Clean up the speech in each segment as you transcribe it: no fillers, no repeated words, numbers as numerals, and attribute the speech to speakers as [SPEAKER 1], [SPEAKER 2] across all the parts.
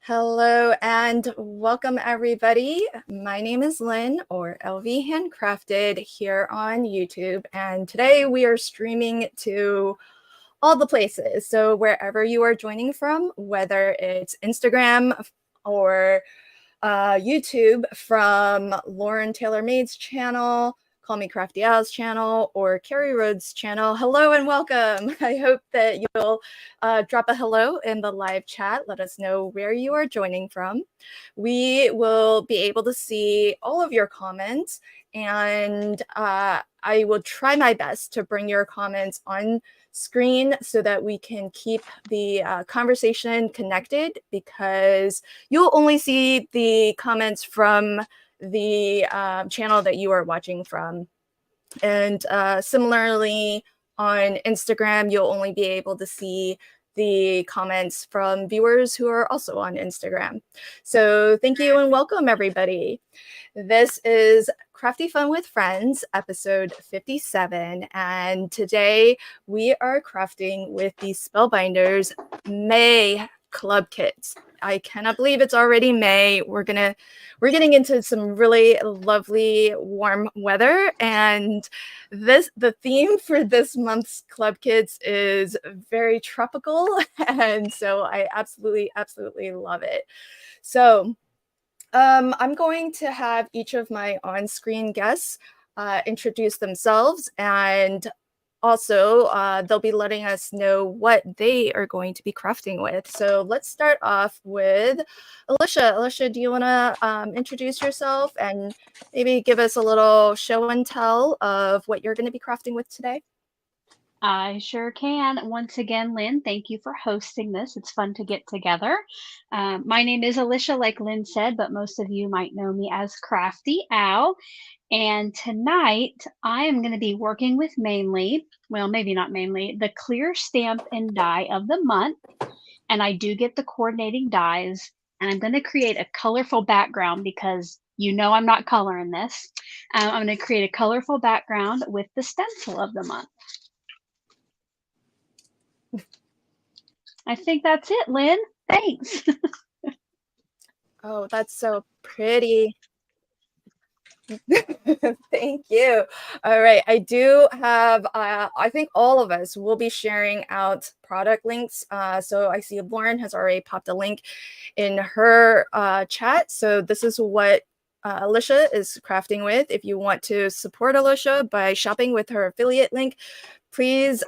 [SPEAKER 1] Hello and welcome everybody. My name is Lynn, or LV Handcrafted, here on YouTube, and today we are streaming to all the places. So wherever you are joining from, whether it's Instagram or YouTube from Lauren Taylor Made's channel, Call Me Crafty Al's channel, or Carrie Rhodes' channel. Hello and welcome. I hope that you'll drop a hello in the live chat. Let us know where you are joining from. We will be able to see all of your comments, and I will try my best to bring your comments on screen so that we can keep the conversation connected, because you'll only see the comments from the channel that you are watching from. And similarly, on Instagram, you'll only be able to see the comments from viewers who are also on Instagram. So thank you and welcome, everybody. This is Crafty Fun with Friends, episode 57, and today we are crafting with the Spellbinders May club kits. I cannot believe it's already May. We're getting into some really lovely warm weather, and the theme for this month's club kits is very tropical, and so I absolutely love it. So I'm going to have each of my on-screen guests introduce themselves, and also they'll be letting us know what they are going to be crafting with. So let's start off with Alicia. Alicia, do you want to introduce yourself and maybe give us a little show and tell of what you're going to be crafting with today?
[SPEAKER 2] I sure can. Once again, Lynn, thank you for hosting this. It's fun to get together. My name is Alicia, like Lynn said, but most of you might know me as Crafty Owl. And tonight I am going to be working with mainly, well, maybe not mainly, the clear stamp and die of the month. And I do get the coordinating dies. And I'm going to create a colorful background because you know I'm not coloring this. I'm going to create a colorful background with the stencil of the month. I think that's it, Lynn. Thanks.
[SPEAKER 1] Oh, that's so pretty. Thank you. All right, I do have, I think all of us will be sharing out product links. So I see Lauren has already popped a link in her chat. So this is what Alicia is crafting with. If you want to support Alicia by shopping with her affiliate link, please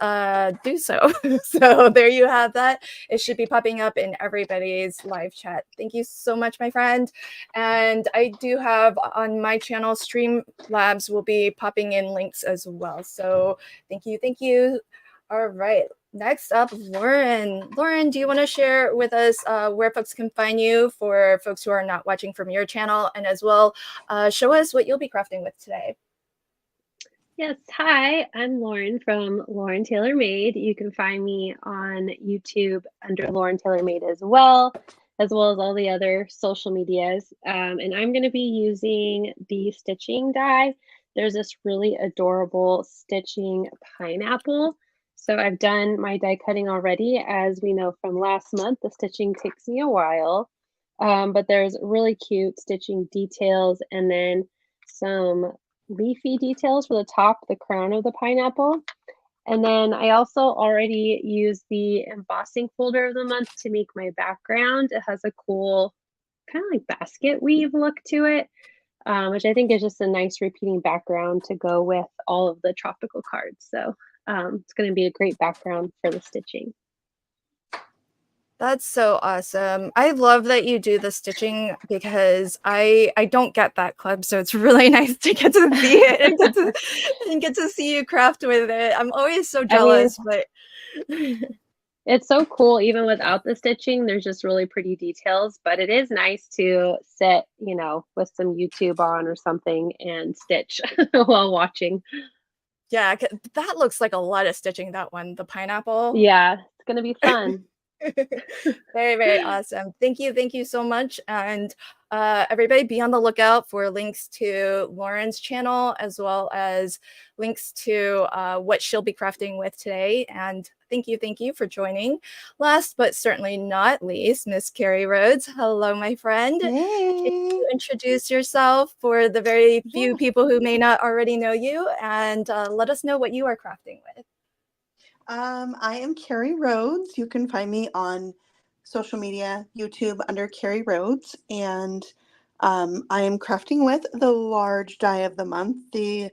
[SPEAKER 1] do so. So there you have that. It should be popping up in everybody's live chat. Thank you so much, my friend. And I do have on my channel, Streamlabs will be popping in links as well. So thank you, thank you. All right, next up, Lauren. Lauren, do you want to share with us where folks can find you for folks who are not watching from your channel, and as well show us what you'll be crafting with today?
[SPEAKER 3] Yes, hi, I'm Lauren from Lauren Taylor Made. You can find me on YouTube under Lauren Taylor Made as well as all the other social medias. And I'm going to be using the stitching die. There's this really adorable stitching pineapple. So I've done my die cutting already. As we know from last month, the stitching takes me a while. But there's really cute stitching details and then some leafy details for the top, the crown of the pineapple. And then I also already used the embossing folder of the month to make my background. It has a cool kind of like basket weave look to it, which I think is just a nice repeating background to go with all of the tropical cards. So it's going to be a great background for the stitching.
[SPEAKER 1] That's so awesome. I love that you do the stitching because I don't get that club, so it's really nice to get to see it and get to see you craft with it. I'm always so jealous, but
[SPEAKER 3] it's so cool even without the stitching. There's just really pretty details, but it is nice to sit, you know, with some YouTube on or something and stitch while watching.
[SPEAKER 1] Yeah, that looks like a lot of stitching, that one, the pineapple.
[SPEAKER 3] Yeah, it's going to be fun.
[SPEAKER 1] Very awesome. Thank you so much. And everybody be on the lookout for links to Lauren's channel, as well as links to what she'll be crafting with today. And thank you for joining. Last but certainly not least, Miss Carrie Rhodes. Hello, my friend.
[SPEAKER 4] Hey.
[SPEAKER 1] Can you introduce yourself for the very few people who may not already know you, and let us know what you are crafting with?
[SPEAKER 4] I am Carrie Rhodes. You can find me on social media, YouTube under Carrie Rhodes, and I am crafting with the large die of the month, the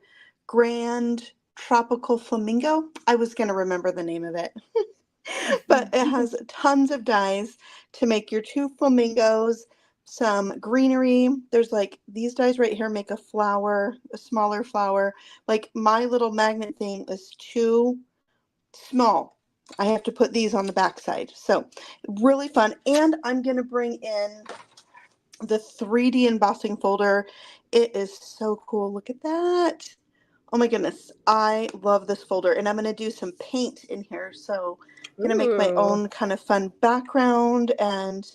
[SPEAKER 4] Grand Tropical Flamingo. I was going to remember the name of it, but it has tons of dies to make your 2 flamingos, some greenery. There's like these dies right here make a flower, a smaller flower. Like my little magnet thing is too small. I have to put these on the back side. So really fun. And I'm going to bring in the 3D embossing folder. It is so cool. Look at that. Oh my goodness. I love this folder. And I'm going to do some paint in here. So I'm going to make my own kind of fun background. And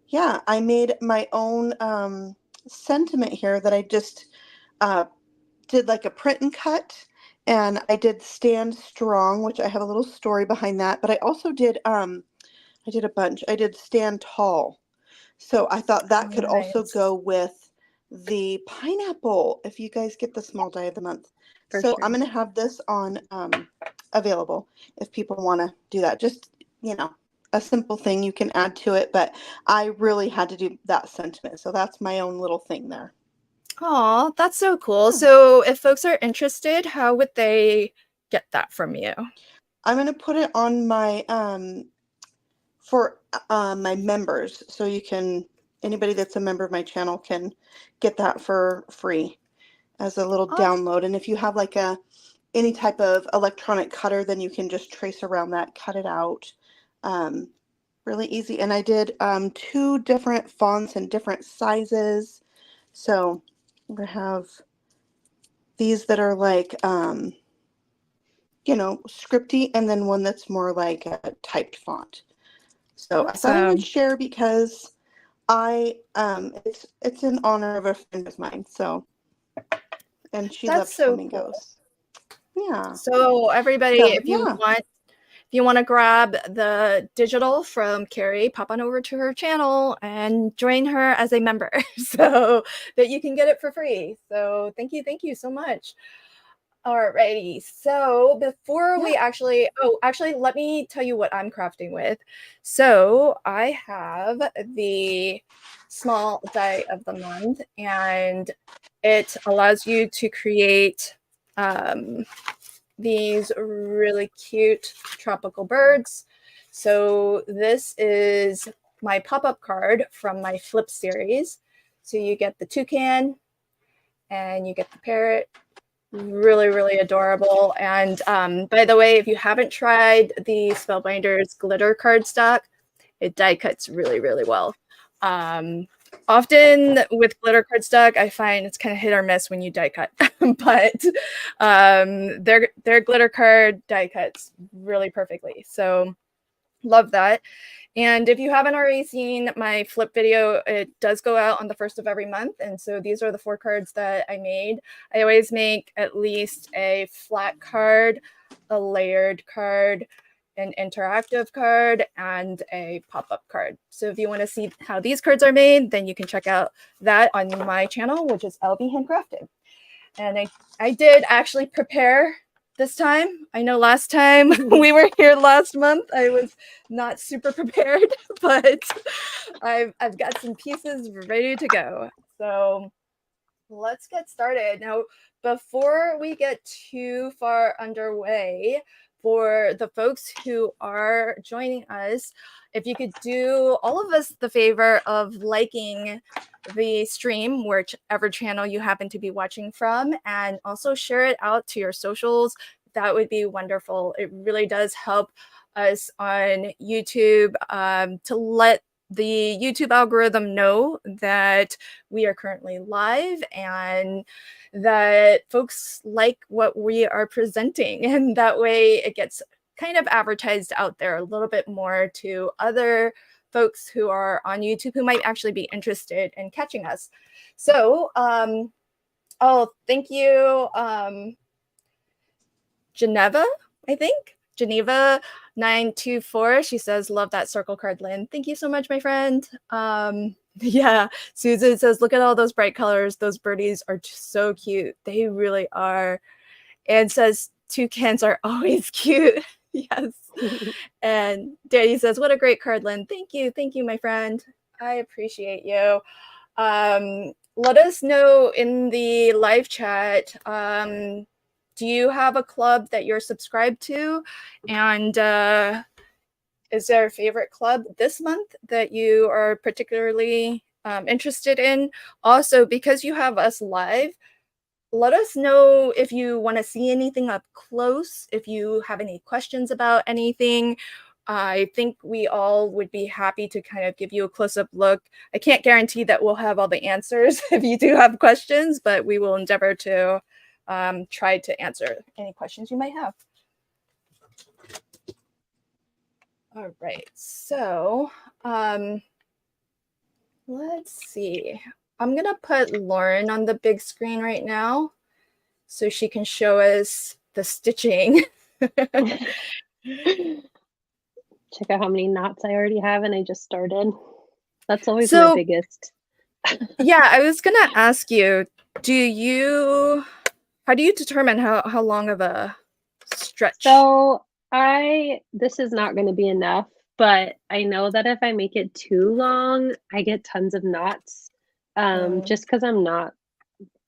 [SPEAKER 4] yeah, I made my own sentiment here that I just did like a print and cut. And I did Stand Strong, which I have a little story behind that. But I also did, I did a bunch. I did Stand Tall. So I thought that could also go with the pineapple if you guys get the small die of the month. So
[SPEAKER 1] sure.
[SPEAKER 4] I'm going to have this on available if people want to do that. Just, you know, a simple thing you can add to it. But I really had to do that sentiment. So that's my own little thing there.
[SPEAKER 1] Oh, that's so cool. So if folks are interested, how would they get that from you?
[SPEAKER 4] I'm going to put it on my, for my members. So you can, anybody that's a member of my channel can get that for free as a little download. And if you have like any type of electronic cutter, then you can just trace around that, cut it out. Really easy. And I did 2 different fonts and different sizes. So we have these that are like, you know, scripty, and then one that's more like a typed font. So I thought I would share because it's in honor of a friend of mine. So, and she loves flamingos. Cool. Yeah.
[SPEAKER 1] So everybody, if you want to grab the digital from Carrie, pop on over to her channel and join her as a member so that you can get it for free. So thank you so much. Alrighty, so before we actually, let me tell you what I'm crafting with. So I have the small die of the month, and it allows you to create these really cute tropical birds. So this is my pop-up card from my flip series. So you get the toucan and you get the parrot. Really adorable. And by the way, if you haven't tried the Spellbinders glitter cardstock, it die cuts really well. Often with glitter cardstock, I find it's kind of hit or miss when you die cut, but their glitter card die cuts really perfectly. So love that. And if you haven't already seen my flip video, it does go out on the 1st of every month. And so these are the 4 cards that I made. I always make at least a flat card, a layered card, an interactive card, and a pop-up card. So if you want to see how these cards are made, then you can check out that on my channel, which is LB Handcrafted. And I did actually prepare this time. I know last time we were here last month, I was not super prepared, but I've got some pieces ready to go. So let's get started. Now, before we get too far underway, for the folks who are joining us, if you could do all of us the favor of liking the stream, whichever channel you happen to be watching from, and also share it out to your socials, that would be wonderful. It really does help us on YouTube to let the YouTube algorithm know that we are currently live and that folks like what we are presenting. And that way it gets kind of advertised out there a little bit more to other folks who are on YouTube who might actually be interested in catching us. So, oh, thank you, Geneva, I think. Geneva 924. She says, love that circle card, Lynn. Thank you so much, my friend. Yeah, Susan says, look at all those bright colors. Those birdies are just so cute. They really are. And says, toucans are always cute. Yes. And Danny says, what a great card, Lynn. Thank you. Thank you, my friend. I appreciate you. Let us know in the live chat. Do you have a club that you're subscribed to? And is there a favorite club this month that you are particularly interested in? Also, because you have us live, let us know if you want to see anything up close, if you have any questions about anything. I think we all would be happy to kind of give you a close-up look. I can't guarantee that we'll have all the answers if you do have questions, but we will endeavor to try to answer any questions you might have. All right, so let's see. I'm going to put Lauren on the big screen right now so she can show us the stitching.
[SPEAKER 3] Check out how many knots I already have, and I just started. That's always my biggest.
[SPEAKER 1] Yeah, I was going to ask you, how do you determine how long of a stretch?
[SPEAKER 3] So this is not going to be enough, but I know that if I make it too long, I get tons of knots. Just because I'm not,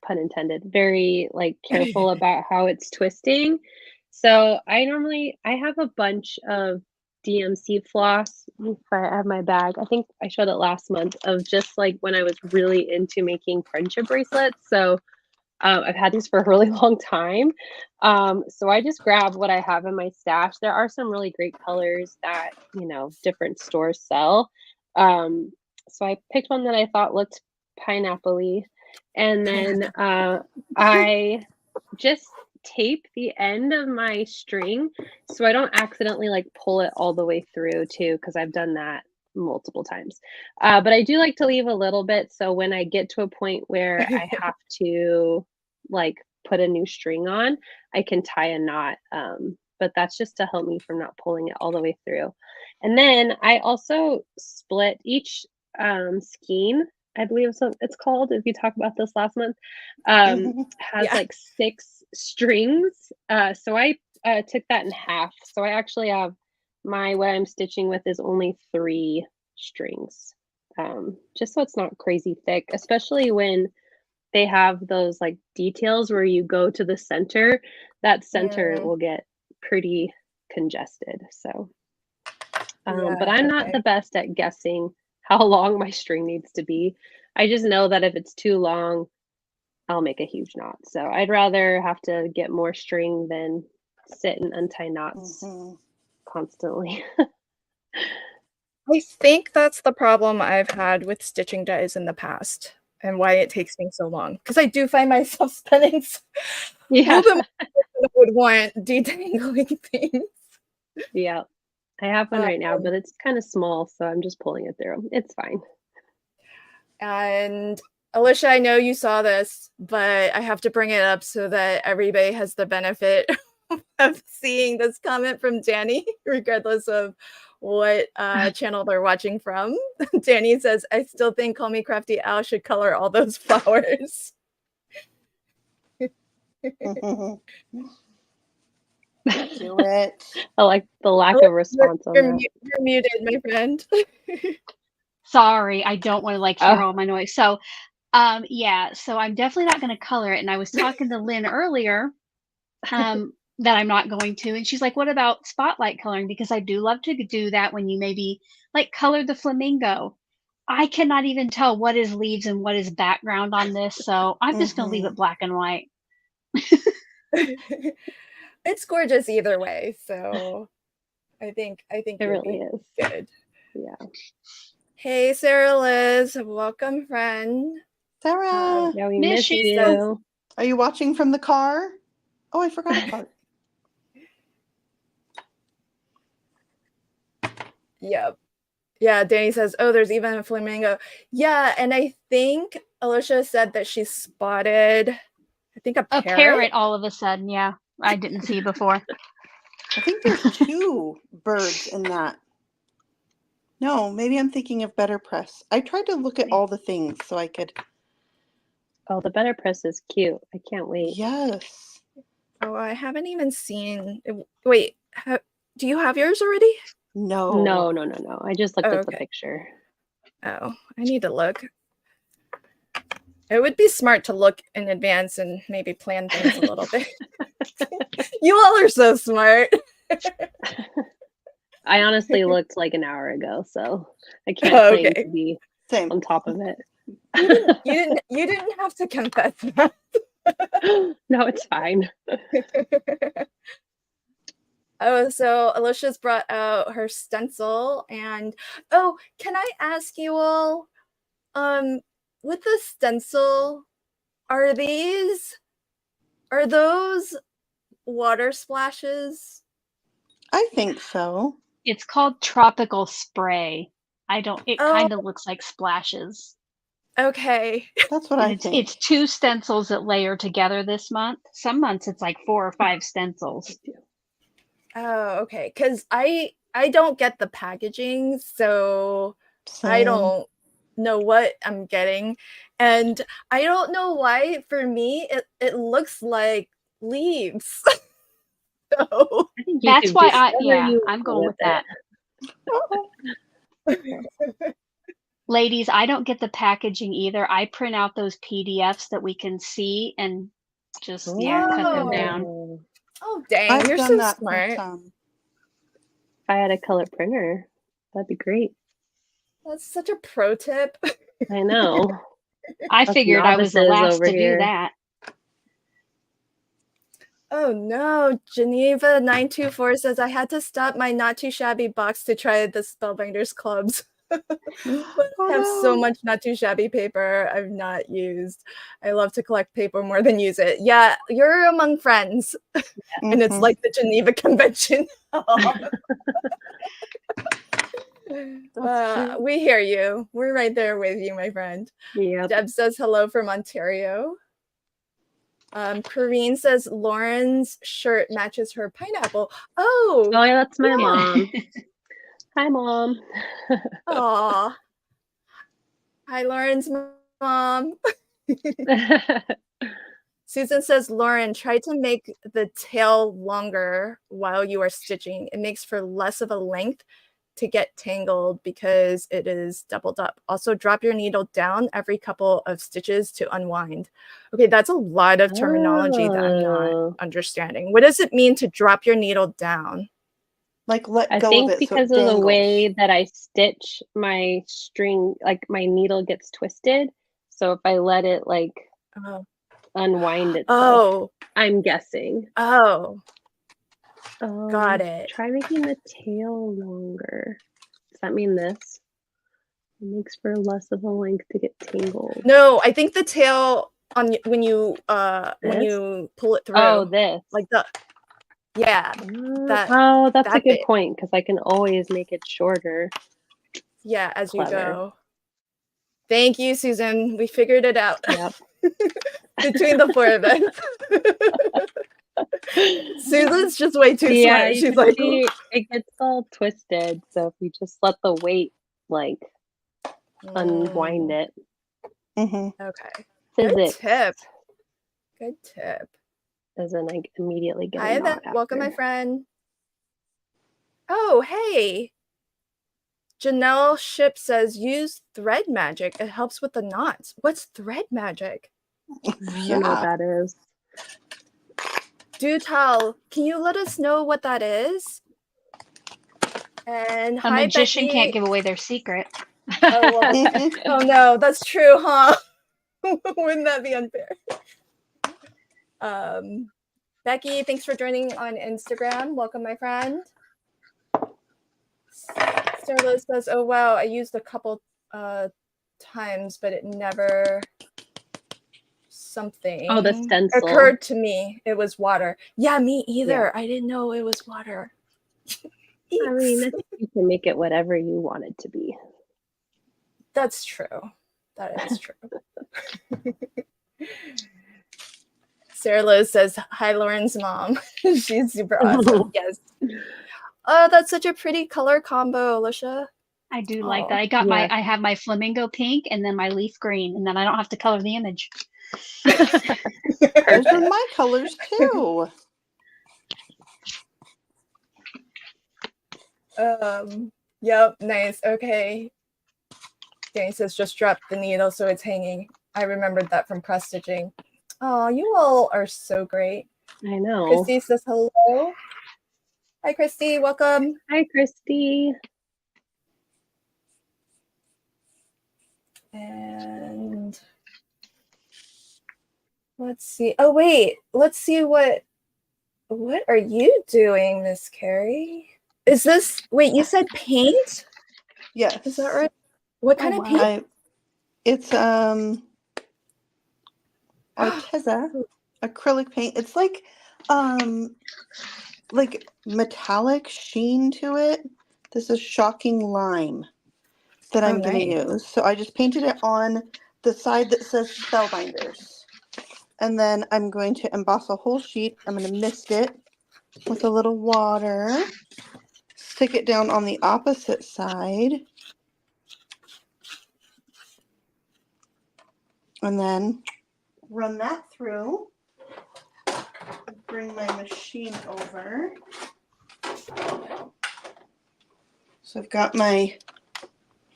[SPEAKER 3] pun intended, very careful about how it's twisting. So I have a bunch of DMC floss. If I have my bag, I think I showed it last month, of just when I was really into making friendship bracelets. So I've had these for a really long time. So I just grab what I have in my stash. There are some really great colors that, different stores sell. So I picked one that I thought looked pineapple-y. And then I just tape the end of my string so I don't accidentally pull it all the way through too, because I've done that multiple times. But I do like to leave a little bit, so when I get to a point where I have to put a new string on, I can tie a knot. But that's just to help me from not pulling it all the way through. And then I also split each skein, I believe it's called, if you talked about this last month, has 6 strings. So I took that in half. So I actually have what I'm stitching with is only 3 strings, just so it's not crazy thick, especially when they have those details where you go to the center. That center will get pretty congested. So, but I'm not the best at guessing how long my string needs to be. I just know that if it's too long, I'll make a huge knot. So I'd rather have to get more string than sit and untie knots constantly.
[SPEAKER 1] I think that's the problem I've had with stitching dies in the past and why it takes me so long. Because I do find myself spending a little bit more than I would want detangling things.
[SPEAKER 3] Yeah. I have one right now, but it's kind of small, so I'm just pulling it through. It's fine.
[SPEAKER 1] And Alicia, I know you saw this, but I have to bring it up so that everybody has the benefit of seeing this comment from Danny, regardless of what channel they're watching from. Danny says, I still think Call Me Crafty Al should color all those flowers.
[SPEAKER 4] Do it.
[SPEAKER 3] I like the lack of response on that.
[SPEAKER 1] You're muted, my friend.
[SPEAKER 2] Sorry, I don't want to hear all my noise. So, yeah, so I'm definitely not going to color it. And I was talking to Lynn earlier that I'm not going to. And she's like, what about spotlight coloring? Because I do love to do that when you maybe color the flamingo. I cannot even tell what is leaves and what is background on this. So I'm just going to leave it black and white.
[SPEAKER 1] It's gorgeous either way, so I think
[SPEAKER 3] it really is
[SPEAKER 1] good.
[SPEAKER 3] Yeah.
[SPEAKER 1] Hey, Sarah Liz, welcome, friend.
[SPEAKER 4] Sarah,
[SPEAKER 3] yeah, we miss you.
[SPEAKER 4] Are you watching from the car? Oh, I forgot a part.
[SPEAKER 1] Yep. Yeah, Danny says, oh, there's even a flamingo. Yeah, and I think Alicia said that she spotted, I think, a
[SPEAKER 2] A
[SPEAKER 1] parrot.
[SPEAKER 2] parrot all of a sudden, yeah. I didn't see before.
[SPEAKER 4] I think there's 2 birds in that. No, maybe I'm thinking of Better Press. I tried to look at all the things so I could.
[SPEAKER 3] Oh, the Better Press is cute. I can't wait.
[SPEAKER 4] Yes.
[SPEAKER 1] Oh, I haven't even seen. Wait, do you have yours already?
[SPEAKER 4] No.
[SPEAKER 3] No. I just looked
[SPEAKER 1] Oh,
[SPEAKER 3] at the
[SPEAKER 1] okay.
[SPEAKER 3] picture.
[SPEAKER 1] Oh, I need to look. It would be smart to look in advance and maybe plan things a little bit. You all are so smart.
[SPEAKER 3] I honestly looked like an hour ago, so I can't claim to be
[SPEAKER 4] Same.
[SPEAKER 3] on top of it.
[SPEAKER 1] You didn't have to confess that.
[SPEAKER 3] No, it's fine.
[SPEAKER 1] Oh, so Alicia's brought out her stencil, and oh, can I ask you all, with the stencil, are those water splashes?
[SPEAKER 4] I think so.
[SPEAKER 2] It's called tropical spray. It kind of looks like splashes.
[SPEAKER 1] Okay.
[SPEAKER 4] That's what I think.
[SPEAKER 2] It's 2 stencils that layer together this month. Some months it's like 4 or 5 stencils.
[SPEAKER 1] Oh, okay. Because I don't get the packaging, so I
[SPEAKER 4] Same.
[SPEAKER 1] don't know what I'm getting. And I don't know why, for me, it looks like leaves. So
[SPEAKER 3] I think you
[SPEAKER 2] That's
[SPEAKER 3] can
[SPEAKER 2] why
[SPEAKER 3] do whatever you
[SPEAKER 2] I'm
[SPEAKER 3] want
[SPEAKER 2] going with that. Ladies, I don't get the packaging either. I print out those PDFs that we can see and just cut them down.
[SPEAKER 1] Oh, dang,
[SPEAKER 4] I've
[SPEAKER 1] you're
[SPEAKER 4] done
[SPEAKER 1] so
[SPEAKER 4] that for
[SPEAKER 1] smart.
[SPEAKER 4] some.
[SPEAKER 3] If I had a color printer, that'd be great.
[SPEAKER 1] That's such a pro tip.
[SPEAKER 3] I know.
[SPEAKER 2] I
[SPEAKER 3] Us
[SPEAKER 2] figured I was the
[SPEAKER 3] novices
[SPEAKER 2] last
[SPEAKER 3] over
[SPEAKER 2] to do
[SPEAKER 3] here.
[SPEAKER 2] that.
[SPEAKER 1] Oh no, Geneva924 says I had to stop my not too shabby box to try the Spellbinders clubs. But I have so much not too shabby paper I've not used. I love to collect paper more than use it. Yeah, you're among friends. And it's like the Geneva Convention. We hear you. We're right there with you, my friend.
[SPEAKER 3] Yep.
[SPEAKER 1] Deb says hello from Ontario. Corrine says Lauren's shirt matches her pineapple. Oh,
[SPEAKER 3] yeah, that's my mom. Hi, Mom.
[SPEAKER 1] aw. Hi, Lauren's mom. Susan says, Lauren, try to make the tail longer while you are stitching. It makes for less of a length to get tangled because it is doubled up. Also, drop your needle down every couple of stitches to unwind. Okay, that's a lot of terminology that I'm not understanding. What does it mean to drop your needle down?
[SPEAKER 4] Like let
[SPEAKER 3] I
[SPEAKER 4] go
[SPEAKER 3] think
[SPEAKER 4] of it
[SPEAKER 3] because
[SPEAKER 4] so it
[SPEAKER 3] of the
[SPEAKER 4] dangles.
[SPEAKER 3] way that I stitch my string, like my needle gets twisted. So if I let it like unwind itself, I'm guessing.
[SPEAKER 1] Got it.
[SPEAKER 3] Try making the tail longer. Does that mean this? It makes for less of a length to get tangled.
[SPEAKER 1] No, I think the tail on when you pull it through.
[SPEAKER 3] Oh, this.
[SPEAKER 1] Like the that's
[SPEAKER 3] a good point because I can always make it shorter.
[SPEAKER 1] Yeah, as you go. Thank you, Susan. We figured it out.
[SPEAKER 3] Yep.
[SPEAKER 1] Between the 4 of us. Susan's just way too smart. She's like,
[SPEAKER 3] it gets all twisted. So if you just let the weight like unwind it.
[SPEAKER 1] Okay.
[SPEAKER 3] Physics.
[SPEAKER 1] Good tip.
[SPEAKER 3] As in like immediately get
[SPEAKER 1] Hi,
[SPEAKER 3] a knot
[SPEAKER 1] welcome,
[SPEAKER 3] after.
[SPEAKER 1] my friend. Oh, hey. Janelle Ship says use thread magic. It helps with the knots. What's thread magic?
[SPEAKER 3] I don't know what that is.
[SPEAKER 1] Do tell. Can you let us know what that is? And
[SPEAKER 2] a magician can't give away their secret.
[SPEAKER 1] Oh no, that's true, huh? Wouldn't that be unfair? Becky, thanks for joining on Instagram. Welcome, my friend. Starla says, oh wow, I used a couple times, but it never something
[SPEAKER 3] the stencil
[SPEAKER 1] occurred to me. It was water. Yeah, me either. I didn't know it was water.
[SPEAKER 3] I mean, I think you can make it whatever you want it to be.
[SPEAKER 1] That's true. That is true. Sarah Liz says, hi, Lauren's mom. She's super awesome. Yes. Oh, that's such a pretty color combo, Alicia.
[SPEAKER 2] I do like that. I got I have my flamingo pink and then my leaf green, and then I don't have to color the image.
[SPEAKER 4] Those are my colors too.
[SPEAKER 1] Yep, nice. Okay. Danny says just drop the needle so it's hanging. I remembered that from cross stitching. Oh, you all are so great.
[SPEAKER 3] I know.
[SPEAKER 1] Christy says hello. Hi, Christy. Welcome.
[SPEAKER 3] Hi, Christy.
[SPEAKER 1] And let's see. Oh, wait. Let's see what are you doing, Miss Carrie? Is this, wait, you said paint?
[SPEAKER 4] Yes.
[SPEAKER 1] Is that right? What kind of paint?
[SPEAKER 4] It's Arteza acrylic paint. It's like metallic sheen to it. This is Shocking Lime that I'm going to use. So I just painted it on the side that says Spellbinders. And then I'm going to emboss a whole sheet. I'm going to mist it with a little water. Stick it down on the opposite side. And then run that through. Bring my machine over. So I've got my,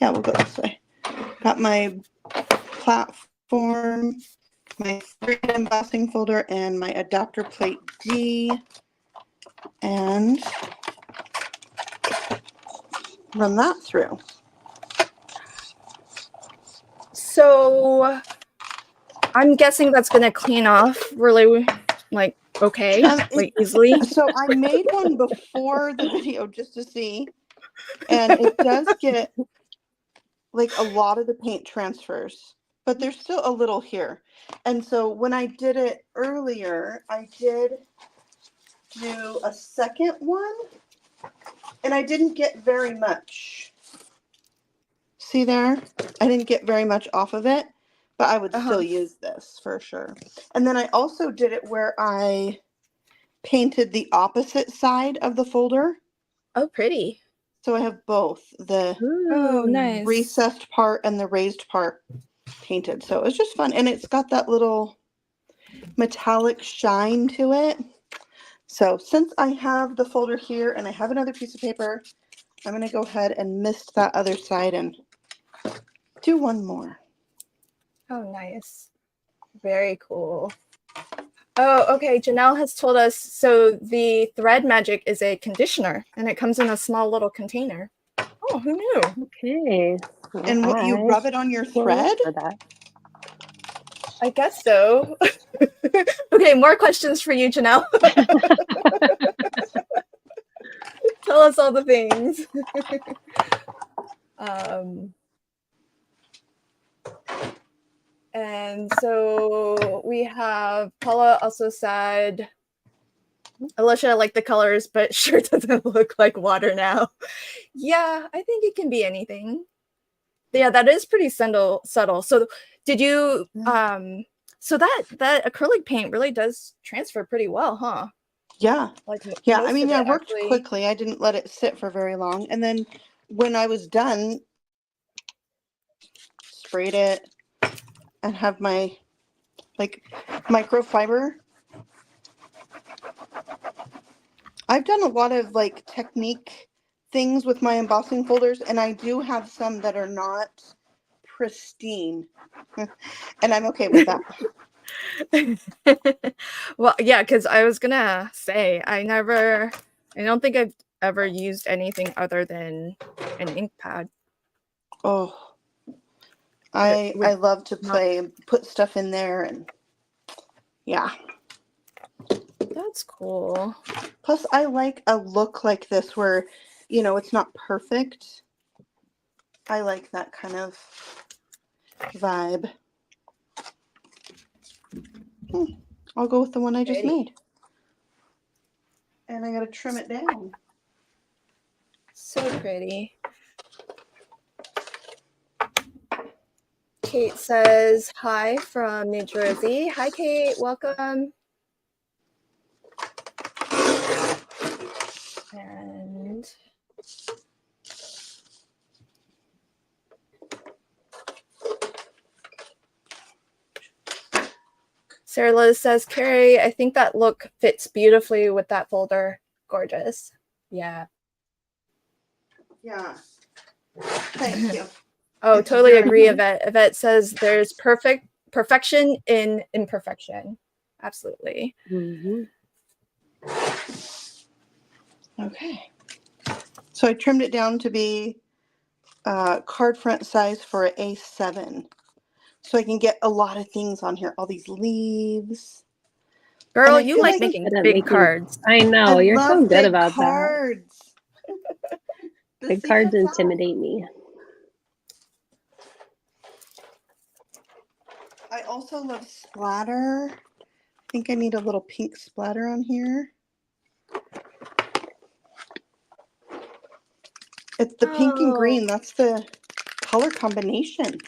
[SPEAKER 4] we'll go this way. Got my platform, my 3D embossing folder, and my adapter plate D. And run that through.
[SPEAKER 1] So I'm guessing that's going to clean off really, like, okay, like easily.
[SPEAKER 4] So I made one before the video just to see, and it does get, like, a lot of the paint transfers, but there's still a little here. And so when I did it earlier, I did do a second one, and I didn't get very much. See there? I didn't get very much off of it, but I would still use this for sure. And then I also did it where I painted the opposite side of the folder.
[SPEAKER 1] Oh, pretty.
[SPEAKER 4] So I have both the
[SPEAKER 1] nice
[SPEAKER 4] recessed part and the raised part painted. So it's just fun. And it's got that little metallic shine to it. So since I have the folder here and I have another piece of paper, I'm going to go ahead and mist that other side and do one more.
[SPEAKER 1] Oh, nice. Very cool. Oh, okay. Janelle has told us, so the Thread Magic is a conditioner, and it comes in a small little container. Oh, who knew?
[SPEAKER 3] Okay.
[SPEAKER 4] Well, and what, you rub it on your thread?
[SPEAKER 3] For that.
[SPEAKER 1] I guess so. Okay, more questions for you, Janelle. Tell us all the things. And so we have Paula also said, Alicia, I like the colors, but sure doesn't look like water now. Yeah, I think it can be anything. Yeah, that is pretty subtle. So did you, so that acrylic paint really does transfer pretty well, huh?
[SPEAKER 4] Yeah. Yeah, I mean, I worked
[SPEAKER 1] actually
[SPEAKER 4] quickly. I didn't let it sit for very long. And then when I was done, sprayed it and have my, like, microfiber. I've done a lot of, like, technique things with my embossing folders, and I do have some that are not pristine. And I'm okay with that.
[SPEAKER 1] Well, yeah, because I was gonna say I don't think I've ever used anything other than an ink pad.
[SPEAKER 4] Oh, I love to play and put stuff in there, and yeah.
[SPEAKER 1] That's cool.
[SPEAKER 4] Plus, I like a look like this where, you know, it's not perfect. I like that kind of vibe. I'll go with the one I just made. And I gotta trim it down.
[SPEAKER 1] So pretty. Kate says hi from New Jersey. Hi, Kate. Welcome. And Sarah Liz says, Carrie, I think that look fits beautifully with that folder. Gorgeous. Yeah.
[SPEAKER 4] Yeah. Thank you.
[SPEAKER 1] Oh,
[SPEAKER 4] It's
[SPEAKER 1] totally
[SPEAKER 4] very
[SPEAKER 1] agree,
[SPEAKER 4] nice.
[SPEAKER 1] Yvette. Yvette says there's perfection in imperfection. Absolutely.
[SPEAKER 3] Mm-hmm.
[SPEAKER 4] Okay. So I trimmed it down to be card front size for an A7. So I can get a lot of things on here. All these leaves.
[SPEAKER 1] Girl,
[SPEAKER 4] I
[SPEAKER 1] you
[SPEAKER 4] feel
[SPEAKER 1] like
[SPEAKER 4] like
[SPEAKER 1] making
[SPEAKER 3] Good at
[SPEAKER 1] big
[SPEAKER 3] making-
[SPEAKER 1] cards.
[SPEAKER 3] I know,
[SPEAKER 4] I
[SPEAKER 3] you're
[SPEAKER 4] love
[SPEAKER 3] so good
[SPEAKER 4] big
[SPEAKER 3] about that.
[SPEAKER 4] cards. The
[SPEAKER 3] Big cards
[SPEAKER 4] secret's out.
[SPEAKER 3] intimidate me.
[SPEAKER 4] I also love splatter. I think I need a little pink splatter on here. It's the pink and green. That's the color combination.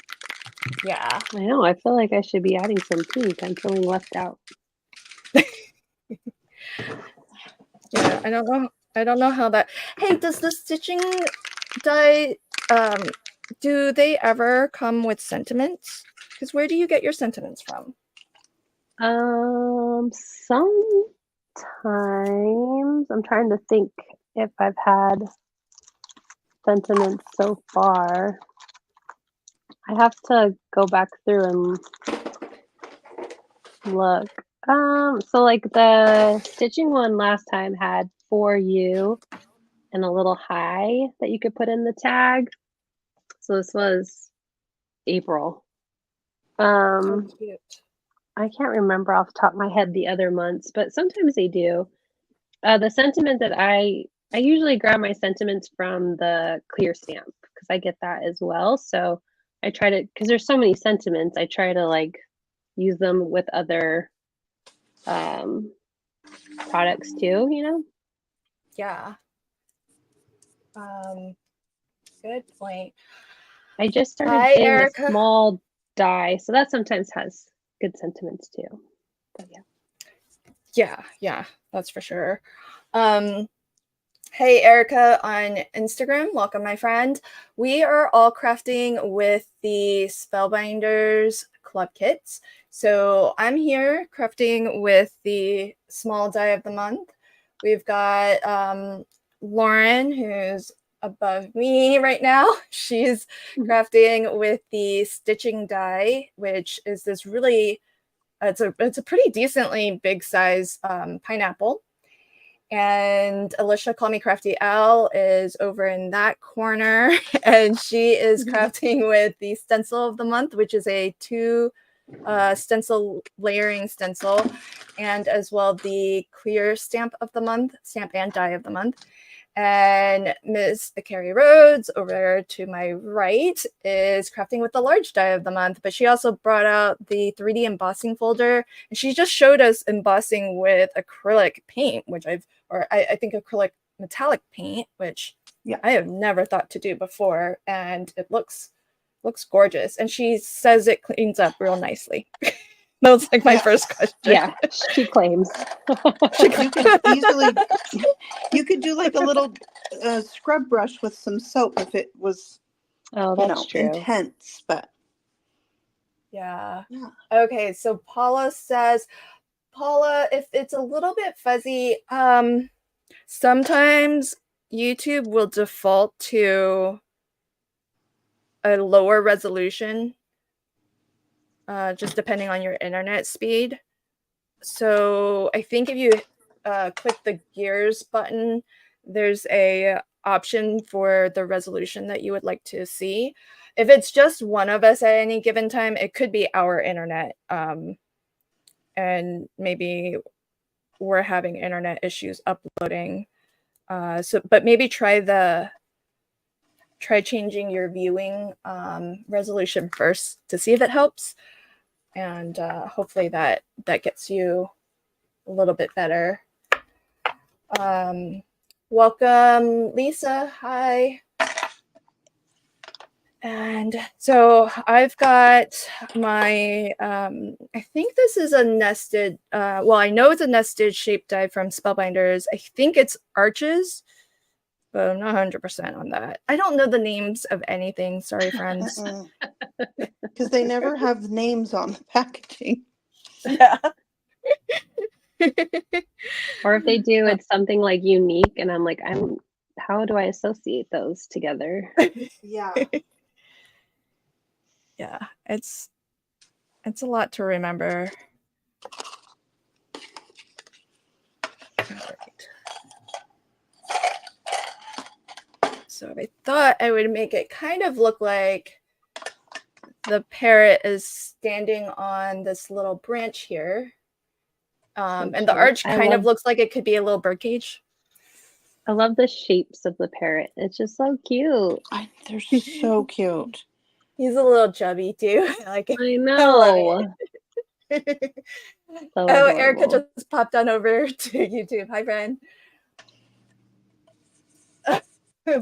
[SPEAKER 1] Yeah.
[SPEAKER 3] I know, I feel like I should be adding some pink. I'm feeling left out.
[SPEAKER 1] Yeah. I don't know how that. Hey, does the stitching die do they ever come with sentiments? Because where do you get your sentiments from?
[SPEAKER 3] Sometimes I'm trying to think if I've had sentiments so far. I have to go back through and look. So like the stitching one last time had for you and a little hi that you could put in the tag. So this was April.
[SPEAKER 1] Oh, cute.
[SPEAKER 3] I can't remember off the top of my head the other months, but sometimes they do. The sentiment that I usually grab my sentiments from the clear stamp because I get that as well. So I try to, because there's so many sentiments, I try to like use them with other products too, you know?
[SPEAKER 1] Yeah. Good point.
[SPEAKER 3] I just started
[SPEAKER 1] Hi,
[SPEAKER 3] getting
[SPEAKER 1] Erica.
[SPEAKER 3] the small die, so that sometimes has good sentiments too. But yeah.
[SPEAKER 1] Yeah, that's for sure. Hey, Erica on Instagram. Welcome, my friend. We are all crafting with the Spellbinders club kits. So I'm here crafting with the small die of the month. We've got Lauren, who's above me right now. She's crafting with the stitching die, which is this really, it's a pretty decently big size pineapple. And Alicia, Call Me Crafty Owl, is over in that corner, and she is crafting with the stencil of the month, which is a 2 stencil layering stencil, and as well the clear stamp of the month, stamp and die of the month. And Ms. Carrie Rhodes over to my right is crafting with the large die of the month, but she also brought out the 3D embossing folder, and she just showed us embossing with acrylic paint, which I think acrylic metallic paint, which I have never thought to do before, and it looks gorgeous. And she says it cleans up real nicely. That was like my first question.
[SPEAKER 3] Yeah, she claims.
[SPEAKER 4] You could easily, you could do like a little scrub brush with some soap if it was,
[SPEAKER 3] true.
[SPEAKER 4] intense, but.
[SPEAKER 1] Yeah. Okay, so Paula says, if it's a little bit fuzzy, sometimes YouTube will default to a lower resolution, just depending on your internet speed. So I think if you click the gears button, there's a option for the resolution that you would like to see. If it's just one of us at any given time, it could be our internet. And maybe we're having internet issues uploading. But maybe try changing your viewing resolution first to see if it helps. And hopefully that gets you a little bit better. Welcome, Lisa. Hi. And so I've got my, I think this is a nested, well, I know it's a nested shape die from Spellbinders. I think it's arches, but I'm not 100% on that. I don't know the names of anything. Sorry, friends.
[SPEAKER 4] Because they never have names on the packaging.
[SPEAKER 1] Yeah.
[SPEAKER 3] Or if they do, it's something like unique, and I'm like, how do I associate those together?
[SPEAKER 4] Yeah.
[SPEAKER 1] Yeah, it's a lot to remember. All right. So I thought I would make it kind of look like the parrot is standing on this little branch here. And the arch kind of looks like it could be a little birdcage.
[SPEAKER 3] I love the shapes of the parrot. It's just so cute.
[SPEAKER 4] They're so cute.
[SPEAKER 1] He's a little chubby too. Like
[SPEAKER 3] I know.
[SPEAKER 1] So
[SPEAKER 3] adorable.
[SPEAKER 1] Erica just popped on over to YouTube. Hi, friend.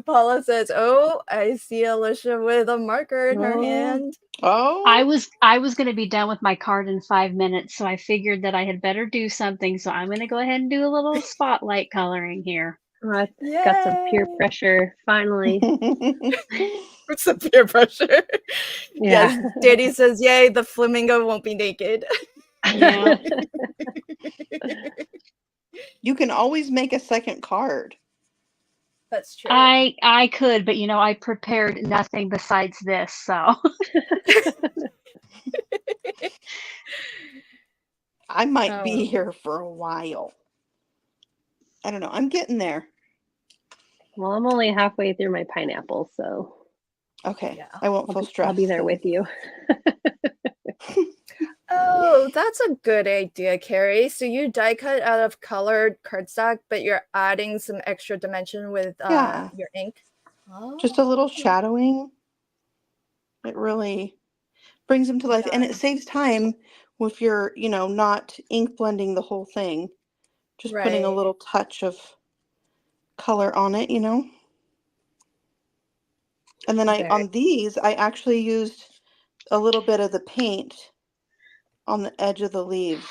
[SPEAKER 1] Paula says, "Oh, I see Alicia with a marker in her hand."
[SPEAKER 4] Oh,
[SPEAKER 2] I was going to be done with my card in 5 minutes, so I figured that I had better do something. So I'm going to go ahead and do a little spotlight coloring here.
[SPEAKER 3] I got some peer pressure finally.
[SPEAKER 1] Some peer pressure.
[SPEAKER 3] Yeah.
[SPEAKER 1] Yes, Daddy says, "Yay, the flamingo won't be naked."
[SPEAKER 2] Yeah.
[SPEAKER 4] You can always make a second card.
[SPEAKER 1] That's true.
[SPEAKER 2] I could, but I prepared nothing besides this, so.
[SPEAKER 4] I might be here for a while. I don't know. I'm getting there.
[SPEAKER 3] Well, I'm only halfway through my pineapple, so.
[SPEAKER 4] Okay. Yeah. I won't feel stressed.
[SPEAKER 3] I'll be there with you.
[SPEAKER 1] Oh, that's a good idea, Carrie. So you die cut out of colored cardstock, but you're adding some extra dimension with your ink. Oh.
[SPEAKER 4] Just a little shadowing. It really brings them to life, and it saves time if you're, not ink blending the whole thing. Just putting a little touch of color on it, And then on these, I actually used a little bit of the paint on the edge of the leaves.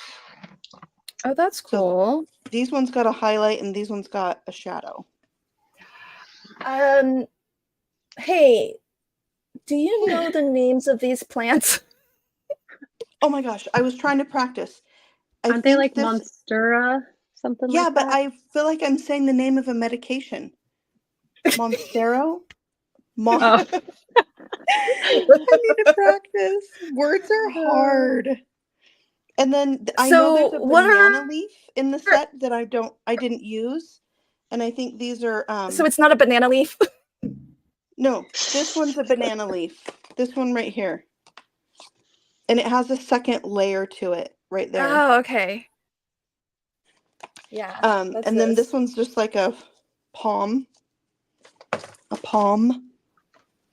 [SPEAKER 1] Oh, that's cool.
[SPEAKER 4] So these ones got a highlight and these ones got a shadow.
[SPEAKER 1] Hey, do you know the names of these plants?
[SPEAKER 4] Oh my gosh, I was trying to practice.
[SPEAKER 3] Aren't they like Monstera? Something like that?
[SPEAKER 4] Yeah, but I feel like I'm saying the name of a medication. Monstero? I need to practice. Words are hard. And then I know there's a banana leaf in the set that I didn't use. And I think these are
[SPEAKER 1] So it's not a banana leaf?
[SPEAKER 4] No, this one's a banana leaf. This one right here. And it has a second layer to it right there.
[SPEAKER 1] Oh, okay. Yeah.
[SPEAKER 4] And then this one's just like a palm. A palm.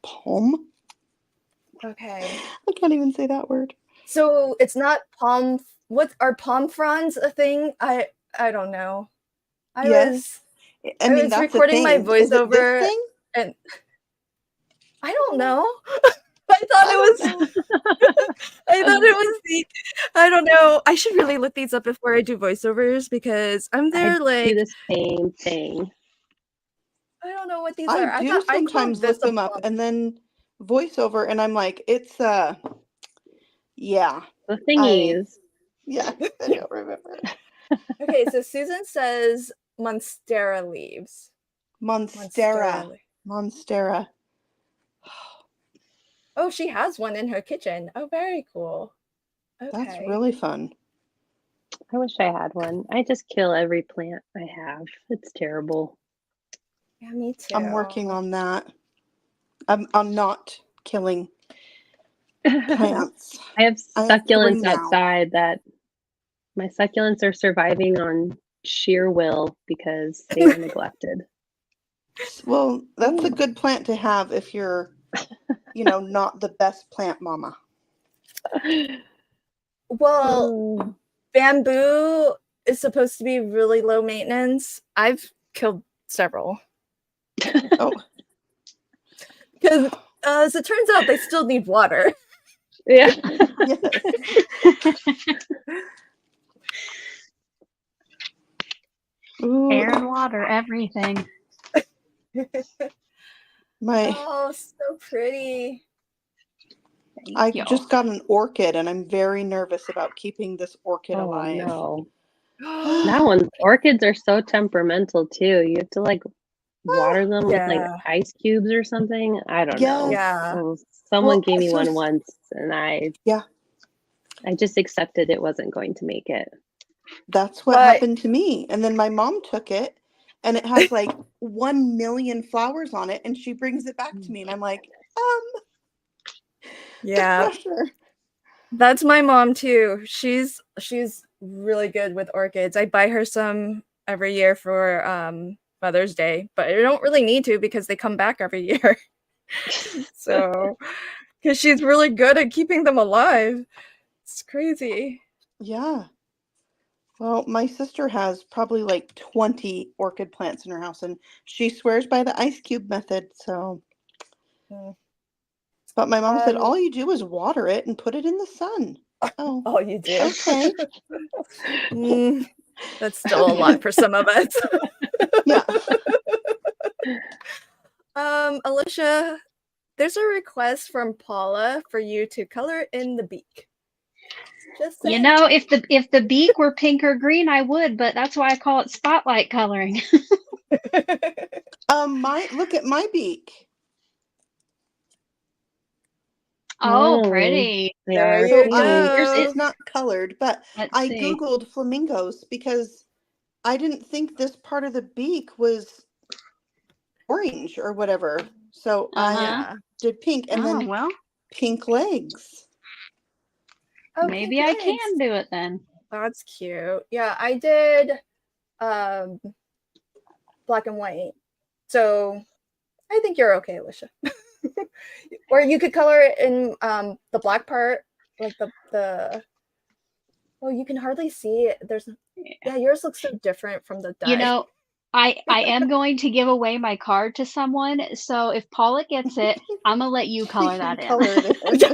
[SPEAKER 4] Palm.
[SPEAKER 1] Okay.
[SPEAKER 4] I can't even say that word.
[SPEAKER 1] So it's not palm. What are palm fronds a thing? I don't know. I was recording my voiceover and I don't know. I thought it was the. I don't know. I should really look these up before I do voiceovers because I'm there
[SPEAKER 3] I
[SPEAKER 1] like
[SPEAKER 3] do the same thing.
[SPEAKER 1] I don't know what these are.
[SPEAKER 4] I do sometimes look them up and then voiceover, and I'm like, it's yeah.
[SPEAKER 3] The thingies.
[SPEAKER 4] Yeah, I don't remember.
[SPEAKER 1] Okay, so Susan says Monstera leaves.
[SPEAKER 4] Monstera.
[SPEAKER 1] Oh, she has one in her kitchen. Oh, very cool. Okay.
[SPEAKER 4] That's really fun.
[SPEAKER 3] I wish I had one. I just kill every plant I have. It's terrible.
[SPEAKER 1] Yeah, me too.
[SPEAKER 4] I'm working on that. I'm not killing plants.
[SPEAKER 3] I have succulents outside that my succulents are surviving on sheer will because they were neglected.
[SPEAKER 4] Well, that's a good plant to have if you're not the best plant mama.
[SPEAKER 1] Well, bamboo is supposed to be really low maintenance. I've killed several.
[SPEAKER 4] Oh,
[SPEAKER 1] Because as it turns out, they still need water.
[SPEAKER 3] Yeah.
[SPEAKER 4] yes. Ooh,
[SPEAKER 2] Air and water, everything.
[SPEAKER 4] my
[SPEAKER 1] Oh, so pretty.
[SPEAKER 2] Thank
[SPEAKER 4] I
[SPEAKER 2] you.
[SPEAKER 4] just got an orchid, and I'm very nervous about keeping this orchid
[SPEAKER 3] Oh
[SPEAKER 4] alive.
[SPEAKER 3] no. That one, orchids are so temperamental too. You have to like water them with like
[SPEAKER 1] Yeah.
[SPEAKER 3] ice cubes or something. I don't know.
[SPEAKER 4] Yes.
[SPEAKER 1] Yeah.
[SPEAKER 3] Oh, someone
[SPEAKER 4] Well,
[SPEAKER 3] gave me
[SPEAKER 4] so
[SPEAKER 3] one
[SPEAKER 4] s-
[SPEAKER 3] once and I
[SPEAKER 4] Yeah,
[SPEAKER 3] just accepted it wasn't going to make it.
[SPEAKER 4] that's what
[SPEAKER 1] But
[SPEAKER 4] happened to me. And then my mom took it, and it has like 1 million flowers on it, and she brings it back to me, and I'm like, the
[SPEAKER 1] yeah,
[SPEAKER 4] pressure.
[SPEAKER 1] that's my mom too. She's really good with orchids. I buy her some every year for Mother's Day, but I don't really need to because they come back every year. So, because she's really good at keeping them alive. It's crazy.
[SPEAKER 4] Yeah. Well, my sister has probably like 20 orchid plants in her house, and she swears by the ice cube method. So,
[SPEAKER 1] Mm.
[SPEAKER 4] but my mom said
[SPEAKER 1] Um,
[SPEAKER 4] all you do is water it and put it in the sun. Oh,
[SPEAKER 1] Oh, you do?
[SPEAKER 4] okay.
[SPEAKER 1] Mm, that's still a lot for some of us.
[SPEAKER 4] Yeah.
[SPEAKER 1] Alicia, there's a request from Paula for you to color in the beak. Just
[SPEAKER 2] You
[SPEAKER 1] saying.
[SPEAKER 2] know, if the beak were pink or green, I would, but that's why I call it spotlight coloring.
[SPEAKER 4] Look at my beak.
[SPEAKER 2] Oh,
[SPEAKER 3] Oh,
[SPEAKER 2] pretty.
[SPEAKER 3] they
[SPEAKER 1] There
[SPEAKER 3] are
[SPEAKER 1] you
[SPEAKER 3] pink.
[SPEAKER 4] Yours
[SPEAKER 1] go.
[SPEAKER 4] is not colored, but
[SPEAKER 2] Let's
[SPEAKER 4] I
[SPEAKER 2] see.
[SPEAKER 4] Googled flamingos because I didn't think this part of the beak was orange or whatever. So I
[SPEAKER 2] Uh-huh.
[SPEAKER 1] Yeah.
[SPEAKER 4] did pink, and
[SPEAKER 2] Oh,
[SPEAKER 4] then
[SPEAKER 2] well,
[SPEAKER 4] pink legs.
[SPEAKER 1] Oh,
[SPEAKER 2] maybe
[SPEAKER 1] pink
[SPEAKER 2] I
[SPEAKER 1] legs.
[SPEAKER 2] can do it then.
[SPEAKER 1] That's cute. Yeah, I did black and white. So I think you're okay, Alicia. Or you could color it in the black part, like the oh, you can hardly see it. There's yeah, yours looks so different from the
[SPEAKER 2] You
[SPEAKER 1] dye.
[SPEAKER 2] know, I am going to give away my card to someone, so if Paula gets it, I'm gonna let you
[SPEAKER 4] She
[SPEAKER 2] color
[SPEAKER 4] can
[SPEAKER 2] that in.
[SPEAKER 4] color it in.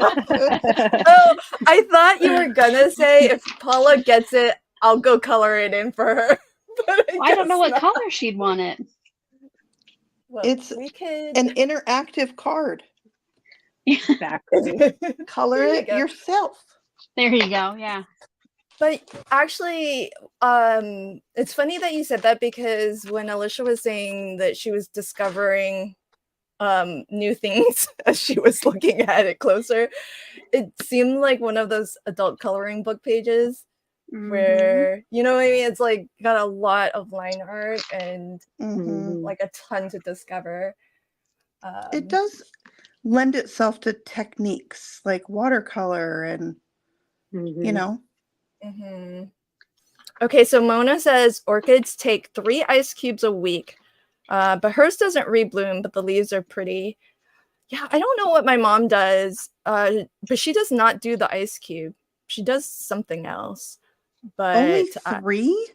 [SPEAKER 1] Oh, I thought you were gonna say if Paula gets it, I'll go color it in for her. But
[SPEAKER 2] I don't know
[SPEAKER 1] guess
[SPEAKER 2] what
[SPEAKER 1] not.
[SPEAKER 2] color she'd want it.
[SPEAKER 1] Well,
[SPEAKER 4] It's
[SPEAKER 1] we could
[SPEAKER 4] an interactive card.
[SPEAKER 3] Exactly.
[SPEAKER 4] Color
[SPEAKER 1] There you
[SPEAKER 4] it
[SPEAKER 1] go.
[SPEAKER 4] yourself.
[SPEAKER 2] There you go. Yeah.
[SPEAKER 1] But actually, it's funny that you said that because when Alicia was saying that she was discovering new things as she was looking at it closer, it seemed like one of those adult coloring book pages
[SPEAKER 2] Mhm.
[SPEAKER 1] where, you know what I mean? It's like got a lot of line art and
[SPEAKER 4] Mhm.
[SPEAKER 1] like a ton to discover.
[SPEAKER 4] It does lend itself to techniques like watercolor and, you know.
[SPEAKER 1] Mhm. Okay, so Mona says orchids take 3 ice cubes a week, but hers doesn't rebloom, but the leaves are pretty. Yeah, I don't know what my mom does, but she does not do the ice cube. She does something else.
[SPEAKER 4] Only
[SPEAKER 1] But
[SPEAKER 4] 3?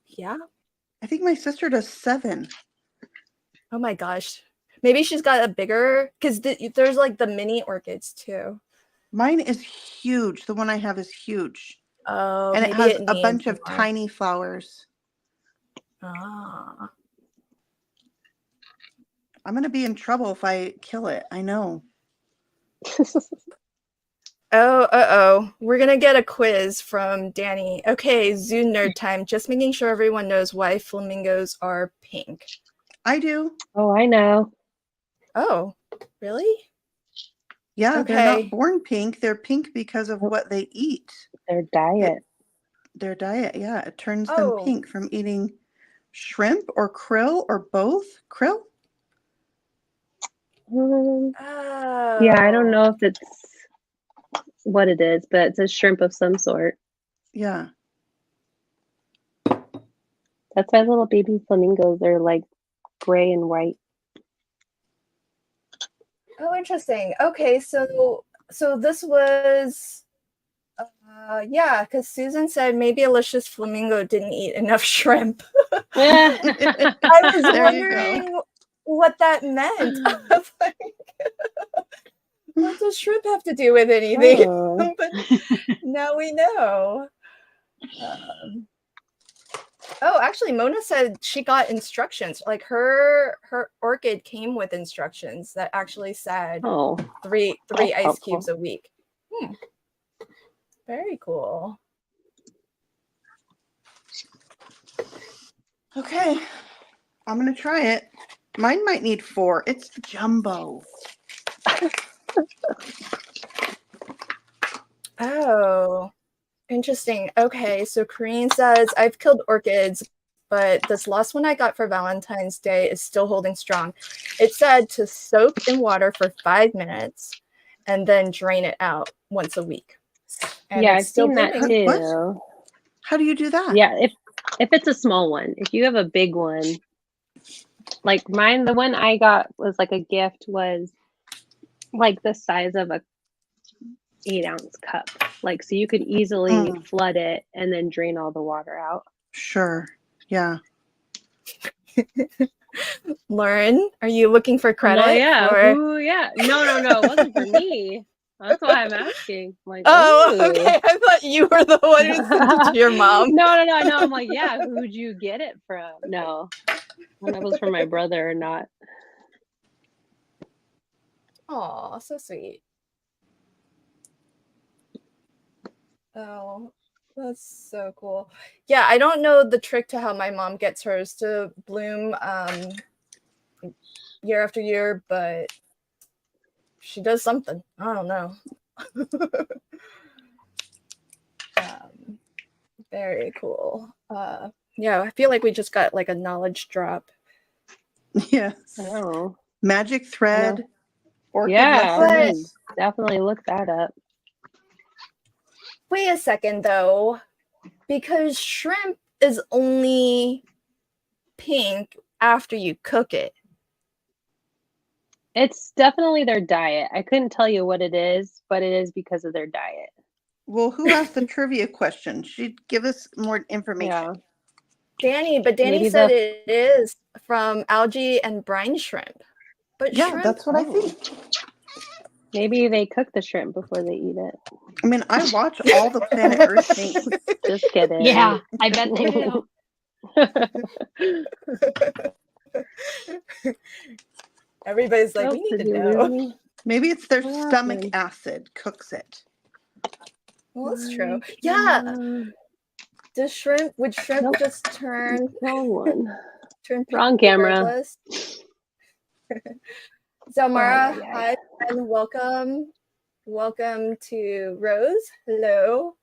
[SPEAKER 1] yeah.
[SPEAKER 4] I think my sister does 7.
[SPEAKER 1] Oh my gosh. Maybe she's got a bigger, because there's like the mini orchids too.
[SPEAKER 4] Mine is huge. The one I have is huge.
[SPEAKER 1] Oh,
[SPEAKER 4] And it
[SPEAKER 1] maybe
[SPEAKER 4] has
[SPEAKER 1] it
[SPEAKER 4] a
[SPEAKER 1] needs
[SPEAKER 4] bunch of
[SPEAKER 1] more.
[SPEAKER 4] tiny flowers.
[SPEAKER 1] Ah.
[SPEAKER 4] I'm going to be in trouble if I kill it. I know.
[SPEAKER 1] Oh, uh-oh. We're going to get a quiz from Danny. Okay, zoo nerd time. Just making sure everyone knows why flamingos are pink.
[SPEAKER 4] I do.
[SPEAKER 3] Oh, I know.
[SPEAKER 1] Oh, really?
[SPEAKER 4] Yeah, they're
[SPEAKER 1] Okay.
[SPEAKER 4] not born pink. They're pink because of what they eat.
[SPEAKER 3] Their diet.
[SPEAKER 4] Their diet, yeah. It turns them
[SPEAKER 1] Oh,
[SPEAKER 4] pink from eating shrimp or krill or both. Krill?
[SPEAKER 3] Yeah, I don't
[SPEAKER 1] oh.
[SPEAKER 3] know if it's what it is, but it's a shrimp of some sort.
[SPEAKER 4] Yeah.
[SPEAKER 3] That's why little baby flamingos are like gray and white.
[SPEAKER 1] Oh, interesting. Okay, so this was yeah, because Susan said maybe Alicia's flamingo didn't eat enough shrimp. I was
[SPEAKER 4] There you
[SPEAKER 1] wondering what that meant. I was like, what does shrimp have to do with anything?
[SPEAKER 3] Oh.
[SPEAKER 1] But now we know. Oh, actually, Mona said she got instructions. Like her orchid came with instructions that actually said
[SPEAKER 3] Oh,
[SPEAKER 1] three
[SPEAKER 3] that's
[SPEAKER 1] ice
[SPEAKER 3] helpful.
[SPEAKER 1] cubes a week. Very cool.
[SPEAKER 4] Okay, I'm gonna try it. Mine might need 4. It's jumbo.
[SPEAKER 1] Oh, interesting. Okay, so Corrine says, I've killed orchids, but this last one I got for Valentine's Day is still holding strong. It said to soak in water for 5 minutes and then drain it out once a week. And
[SPEAKER 3] Yeah,
[SPEAKER 1] it's
[SPEAKER 3] I've
[SPEAKER 1] still
[SPEAKER 3] seen that
[SPEAKER 1] blooming.
[SPEAKER 3] too.
[SPEAKER 4] How do you do that?
[SPEAKER 3] Yeah, if it's a small one. If you have a big one, like mine, the one I got was like a gift, was like the size of a 8-ounce cup. Like, so you could easily flood it and then drain all the water out.
[SPEAKER 4] Sure. Yeah.
[SPEAKER 1] Lauren, are you looking for credit?
[SPEAKER 3] No, yeah.
[SPEAKER 1] for-
[SPEAKER 3] Ooh, yeah. No, it wasn't for me. That's why I'm asking. I'm like,
[SPEAKER 1] Oh,
[SPEAKER 3] ooh.
[SPEAKER 1] okay. I thought you were the one who sent it to your mom.
[SPEAKER 3] No. I'm like, yeah, who'd you get it from? No. Well, that was from my brother or not.
[SPEAKER 1] Oh, so sweet. Oh, that's so cool. Yeah, I don't know the trick to how my mom gets hers to bloom year after year, but she does something. I don't know. Very cool. Yeah, I feel like we just got like a knowledge drop.
[SPEAKER 4] Yes.
[SPEAKER 3] Oh.
[SPEAKER 4] Magic thread. Orchid
[SPEAKER 3] Yeah,
[SPEAKER 4] lessons.
[SPEAKER 3] definitely look that up.
[SPEAKER 1] Wait a second though, because shrimp is only pink after you cook it.
[SPEAKER 3] It's definitely their diet. I couldn't tell you what it is, but it is because of their diet.
[SPEAKER 4] Well, who asked the trivia question? She'd give us more information.
[SPEAKER 1] Danny, but Danny
[SPEAKER 3] Maybe
[SPEAKER 1] said it is from algae and brine shrimp. But
[SPEAKER 4] Yeah,
[SPEAKER 1] shrimp,
[SPEAKER 4] that's what I think.
[SPEAKER 3] Maybe they cook the shrimp before they eat it.
[SPEAKER 4] I mean, I watch all the Planet Earth things.
[SPEAKER 3] Just kidding.
[SPEAKER 2] Yeah, I bet they do.
[SPEAKER 1] everybody's like,
[SPEAKER 3] Oh,
[SPEAKER 1] we need
[SPEAKER 3] did
[SPEAKER 1] to
[SPEAKER 3] you
[SPEAKER 1] know.
[SPEAKER 3] lose me?
[SPEAKER 4] Maybe it's their
[SPEAKER 3] What
[SPEAKER 4] stomach
[SPEAKER 3] happened?
[SPEAKER 4] acid cooks it.
[SPEAKER 1] Well, that's true. Yeah. Would shrimp
[SPEAKER 3] Nope.
[SPEAKER 1] just turn
[SPEAKER 3] Wrong one.
[SPEAKER 1] pink
[SPEAKER 3] Wrong camera.
[SPEAKER 1] regardless? Zelmara,
[SPEAKER 3] Oh, yeah.
[SPEAKER 1] hi and welcome. Welcome to Rose. Hello.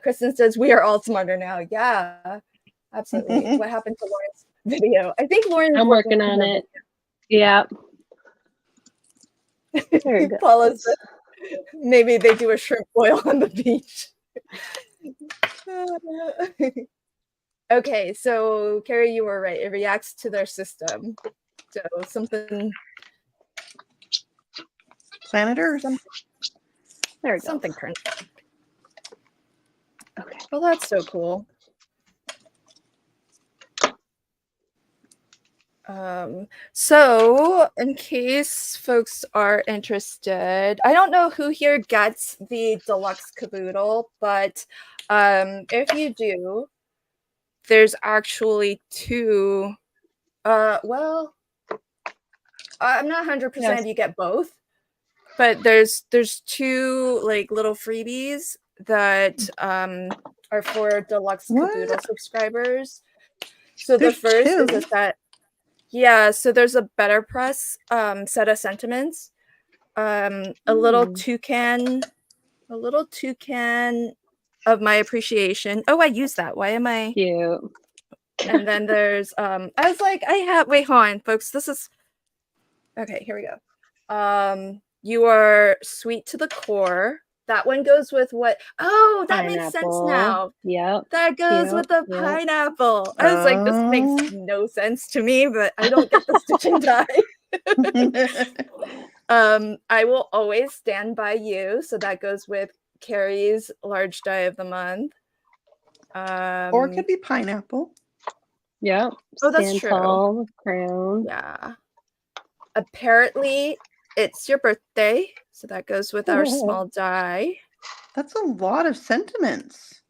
[SPEAKER 1] Kristen says we are all smarter now. Yeah, absolutely. What happened to Lauren's video? I think Lauren.
[SPEAKER 3] I'm working on it. Yeah. There you go.
[SPEAKER 1] Paula said maybe they do a shrimp boil on the beach. Okay, so Carrie, you were right. It reacts to their system. So something.
[SPEAKER 4] Planet Earth.
[SPEAKER 3] There we go.
[SPEAKER 1] Something turns.
[SPEAKER 3] Okay.
[SPEAKER 1] Well, that's so cool. So in case folks are interested, I don't know who here gets the deluxe caboodle, but if you do, there's actually 2. Well, I'm not 100% if you get both, but there's 2 like little freebies that are for deluxe caboodle subscribers. So
[SPEAKER 4] There's
[SPEAKER 1] the first
[SPEAKER 4] 2.
[SPEAKER 1] is a set. Yeah, so there's a Better Press set of sentiments, a little toucan of my appreciation. Oh, I used that. Why am I?
[SPEAKER 3] Cute.
[SPEAKER 1] And then there's I was like, wait, hold on, folks. This is okay. Here we go. You are sweet to the core. That one goes with what? Oh, that makes sense
[SPEAKER 3] Pineapple.
[SPEAKER 1] now.
[SPEAKER 3] Yep.
[SPEAKER 1] That goes with the pineapple. I was like, this makes no sense to me, but I don't get the stitch and die. I will always stand by you. So that goes with Carrie's large die of the month.
[SPEAKER 4] Or it could be pineapple.
[SPEAKER 3] Yep.
[SPEAKER 1] Oh, that's
[SPEAKER 3] Stand
[SPEAKER 1] true.
[SPEAKER 3] tall, crown.
[SPEAKER 1] Yeah. Apparently, it's your birthday, so that goes with our small die.
[SPEAKER 4] That's a lot of sentiments.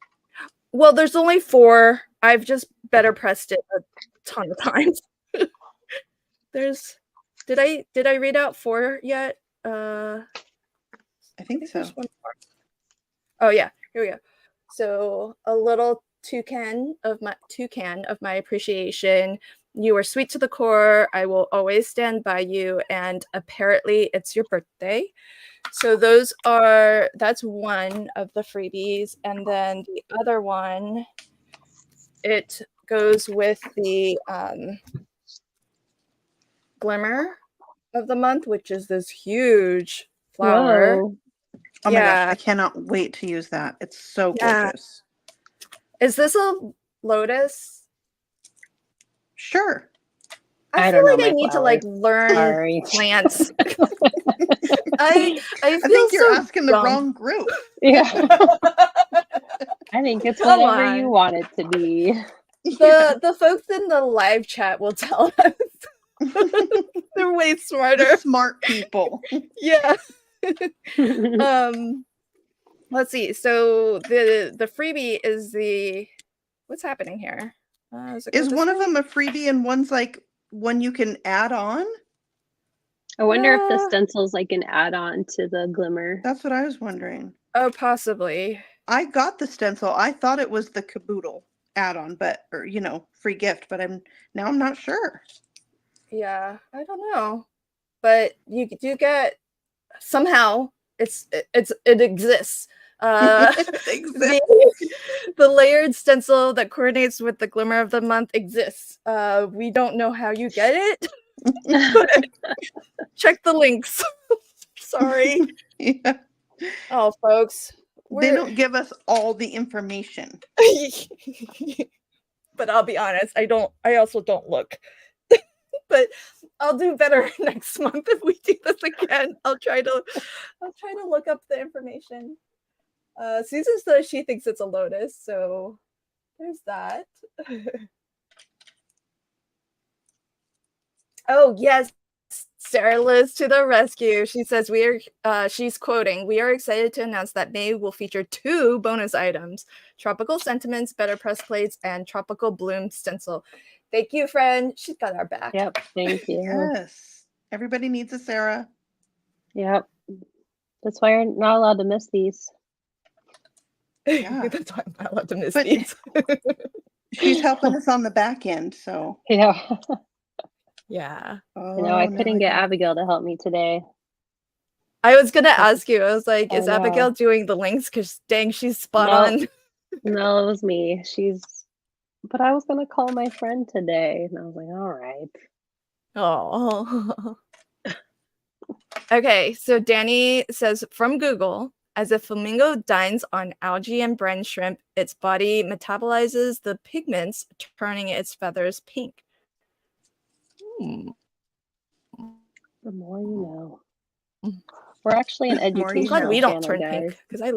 [SPEAKER 1] Well, there's only 4. I've just better pressed it a ton of times. Did I read out 4 yet?
[SPEAKER 4] I think so.
[SPEAKER 1] There's one more. Oh yeah, here we go. So a little toucan of my appreciation. You are sweet to the core. I will always stand by you. And apparently, it's your birthday. So that's one of the freebies, and then the other one, it goes with the glimmer of the month, which is this huge flower.
[SPEAKER 3] Whoa.
[SPEAKER 4] Oh my gosh, I cannot wait to use that. It's so gorgeous.
[SPEAKER 1] Is this a lotus?
[SPEAKER 4] Sure.
[SPEAKER 1] I feel like I need to like learn plants. I
[SPEAKER 4] think you're asking the wrong group.
[SPEAKER 3] Yeah. I think it's whatever you want it to be.
[SPEAKER 1] The folks in the live chat will tell us. They're way smarter.
[SPEAKER 4] The smart people.
[SPEAKER 1] Yeah. Let's see. So the freebie is what's happening here?
[SPEAKER 4] Is one of them a freebie and one's like one you can add on?
[SPEAKER 3] I wonder if the stencil's like an add-on to the glimmer.
[SPEAKER 4] That's what I was wondering.
[SPEAKER 1] Oh, possibly.
[SPEAKER 4] I got the stencil. I thought it was the caboodle add-on, or free gift, but I'm not sure.
[SPEAKER 1] Yeah, I don't know. But you do get somehow it exists.
[SPEAKER 4] It exists.
[SPEAKER 1] The layered stencil that coordinates with the glimmer of the month exists. We don't know how you get it. Check the links. Sorry.
[SPEAKER 4] Yeah.
[SPEAKER 1] Oh, folks.
[SPEAKER 4] They don't give us all the information.
[SPEAKER 1] But I'll be honest, I also don't look. But I'll do better next month if we do this again. I'll try to look up the information. Susan says she thinks it's a lotus, so there's that. Oh yes, Sarah Liz to the rescue. She says she's quoting, "We are excited to announce that May will feature 2 bonus items: Tropical Sentiments, Better Press Plates, and Tropical Bloom Stencil." Thank you, friend. She's got our back.
[SPEAKER 3] Yep, thank you.
[SPEAKER 4] Yes. Everybody needs a Sarah.
[SPEAKER 3] Yep. That's why you're not allowed to miss these.
[SPEAKER 4] Yeah.
[SPEAKER 1] That's why I'm not allowed to miss these.
[SPEAKER 4] She's helping us on the back end, so.
[SPEAKER 3] Yeah.
[SPEAKER 1] Yeah.
[SPEAKER 3] Oh, I couldn't get Abigail to help me today.
[SPEAKER 1] I was going to ask you. I was like, is Abigail doing the links? Because dang, she's spot on.
[SPEAKER 3] No, it was me. But I was going to call my friend today. And I was like, all right.
[SPEAKER 1] Oh. Okay, so Danny says, from Google, as a flamingo dines on algae and brine shrimp, its body metabolizes the pigments, turning its feathers pink.
[SPEAKER 3] The more you know. We're actually an educational
[SPEAKER 1] glad we don't turn pink because I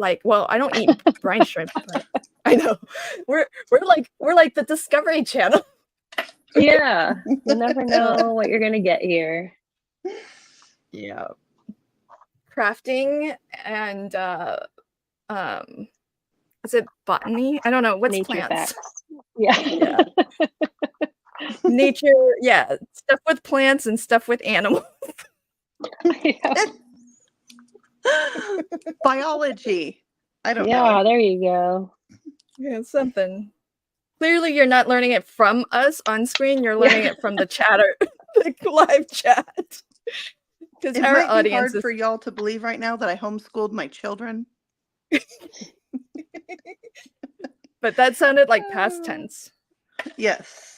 [SPEAKER 1] don't eat brine shrimp, but I know we're like the Discovery Channel.
[SPEAKER 3] Yeah, you never know what you're gonna get here.
[SPEAKER 1] Yeah, crafting and is it botany? I don't know what's
[SPEAKER 3] Nature
[SPEAKER 1] plants.
[SPEAKER 3] facts. Yeah.
[SPEAKER 1] Nature, yeah, stuff with plants and stuff with animals.
[SPEAKER 3] Yeah.
[SPEAKER 4] Biology. I don't know.
[SPEAKER 3] Yeah, there you go.
[SPEAKER 1] Yeah, something. Clearly, you're not learning it from us on screen. You're learning it from the chatter, the live chat. Because our
[SPEAKER 4] might be
[SPEAKER 1] audience
[SPEAKER 4] hard for y'all to believe right now that I homeschooled my children.
[SPEAKER 1] But that sounded like past tense.
[SPEAKER 4] Yes.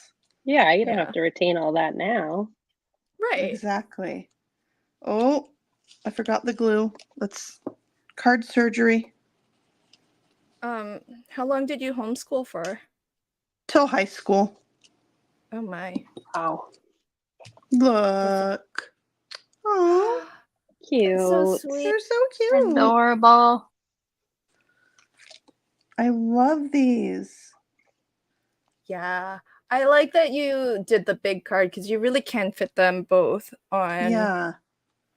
[SPEAKER 3] Yeah, you don't have to retain all that now.
[SPEAKER 1] Right.
[SPEAKER 4] Exactly. Oh, I forgot the glue. Card surgery.
[SPEAKER 1] How long did you homeschool for?
[SPEAKER 4] Till high school.
[SPEAKER 1] Oh my.
[SPEAKER 3] Wow.
[SPEAKER 4] Look. Oh,
[SPEAKER 3] Cute.
[SPEAKER 1] So sweet.
[SPEAKER 4] they're so cute.
[SPEAKER 3] Adorable.
[SPEAKER 4] I love these.
[SPEAKER 1] Yeah. I like that you did the big card because you really can fit them both on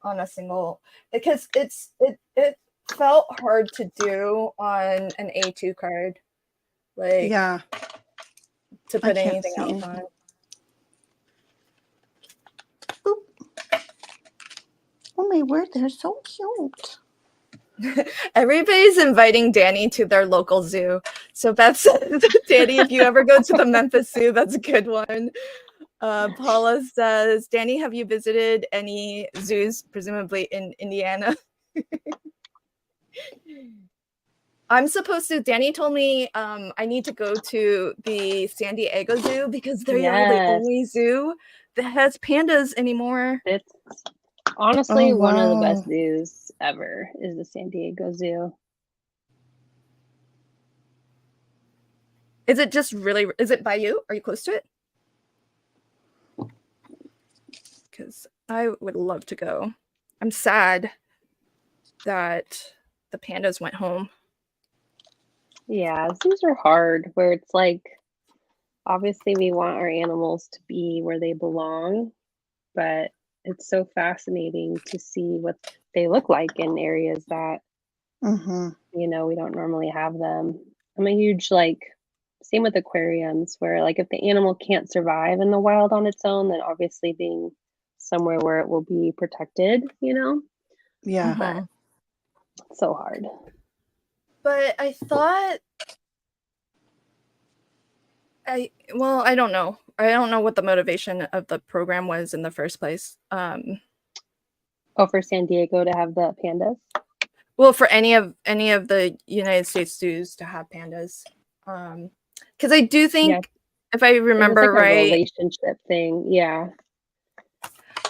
[SPEAKER 1] a single, because it felt hard to do on an A2 card, like to put anything else on.
[SPEAKER 4] Boop. Oh my word, they're so cute.
[SPEAKER 1] Everybody's inviting Danny to their local zoo. So Beth says, Danny, if you ever go to the Memphis Zoo, that's a good one. Paula says, Danny, have you visited any zoos, presumably in Indiana? I'm supposed to, Danny told me I need to go to the San Diego Zoo because they are the only zoo that has pandas anymore.
[SPEAKER 3] It's honestly one of the best zoos ever is the San Diego Zoo.
[SPEAKER 1] Is it just really, is it by you? Are you close to it? Because I would love to go. I'm sad that the pandas went home.
[SPEAKER 3] Yeah, zoos are hard where it's like, obviously we want our animals to be where they belong, but it's so fascinating to see what they look like in areas that, you know, we don't normally have them. I'm a huge, like, same with aquariums where, like, if the animal can't survive in the wild on its own, then obviously being somewhere where it will be protected, you know?
[SPEAKER 4] Yeah.
[SPEAKER 3] But it's so hard.
[SPEAKER 1] But I thought, I don't know. I don't know what the motivation of the program was in the first place.
[SPEAKER 3] For San Diego to have the pandas?
[SPEAKER 1] Well, for any of the United States zoos to have pandas. Because I do think, if I remember
[SPEAKER 3] like
[SPEAKER 1] right,
[SPEAKER 3] a relationship thing. Yeah.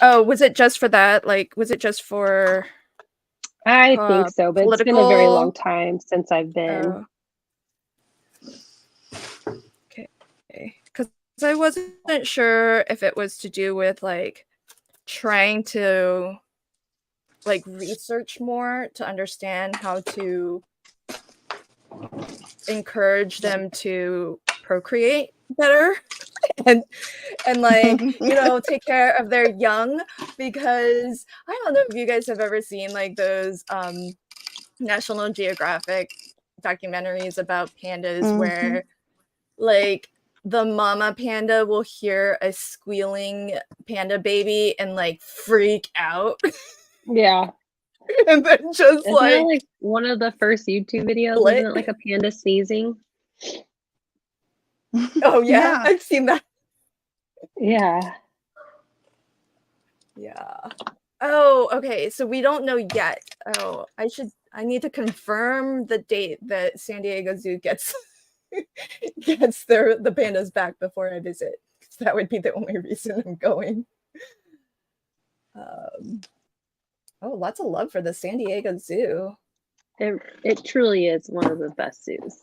[SPEAKER 1] Oh, was it just for that? Like, was it just for?
[SPEAKER 3] I think so, but it's been a very long time since I've been.
[SPEAKER 1] Okay, because I wasn't sure if it was to do with like trying to like research more to understand how to encourage them to procreate better and like, you know, take care of their young, because I don't know if you guys have ever seen like those National Geographic documentaries about pandas where like the mama panda will hear a squealing panda baby and like freak out.
[SPEAKER 3] Yeah.
[SPEAKER 1] And then just
[SPEAKER 3] Isn't it like one of the first YouTube videos, isn't it like a panda sneezing?
[SPEAKER 1] Oh yeah, I've seen that.
[SPEAKER 3] Yeah.
[SPEAKER 1] Yeah. Oh, okay. So we don't know yet. Oh, I need to confirm the date that San Diego Zoo gets the pandas back before I visit. That would be the only reason I'm going. Oh, lots of love for the San Diego Zoo.
[SPEAKER 3] It truly is one of the best zoos.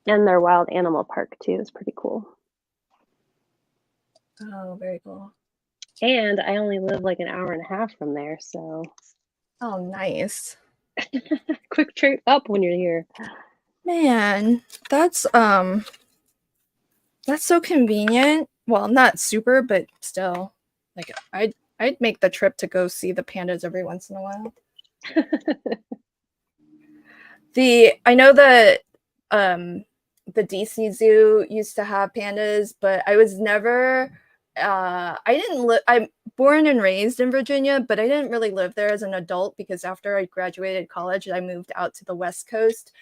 [SPEAKER 3] And their wild animal park too is pretty cool.
[SPEAKER 1] Oh, very cool.
[SPEAKER 3] And I only live like an hour and a half from there, so.
[SPEAKER 1] Oh, nice.
[SPEAKER 3] Quick trip up when you're here.
[SPEAKER 1] Man, that's so convenient. Well, not super, but still, like I'd make the trip to go see the pandas every once in a while. I know that the DC Zoo used to have pandas, but I was never I'm born and raised in Virginia, but I didn't really live there as an adult because after I graduated college, I moved out to the West Coast.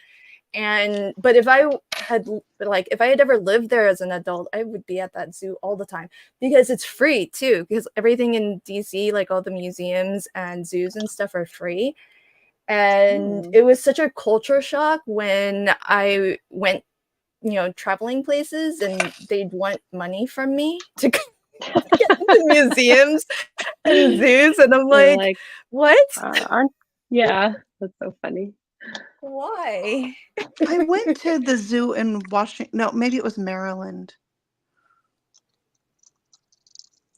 [SPEAKER 1] But if I had ever lived there as an adult, I would be at that zoo all the time because it's free too, because everything in DC, like all the museums and zoos and stuff, are free. And it was such a culture shock when I went, traveling places and they'd want money from me to get into museums and zoos. And I'm like, what?
[SPEAKER 3] Yeah, that's so funny.
[SPEAKER 1] Why?
[SPEAKER 4] I went to the zoo in Washington. No, maybe it was Maryland.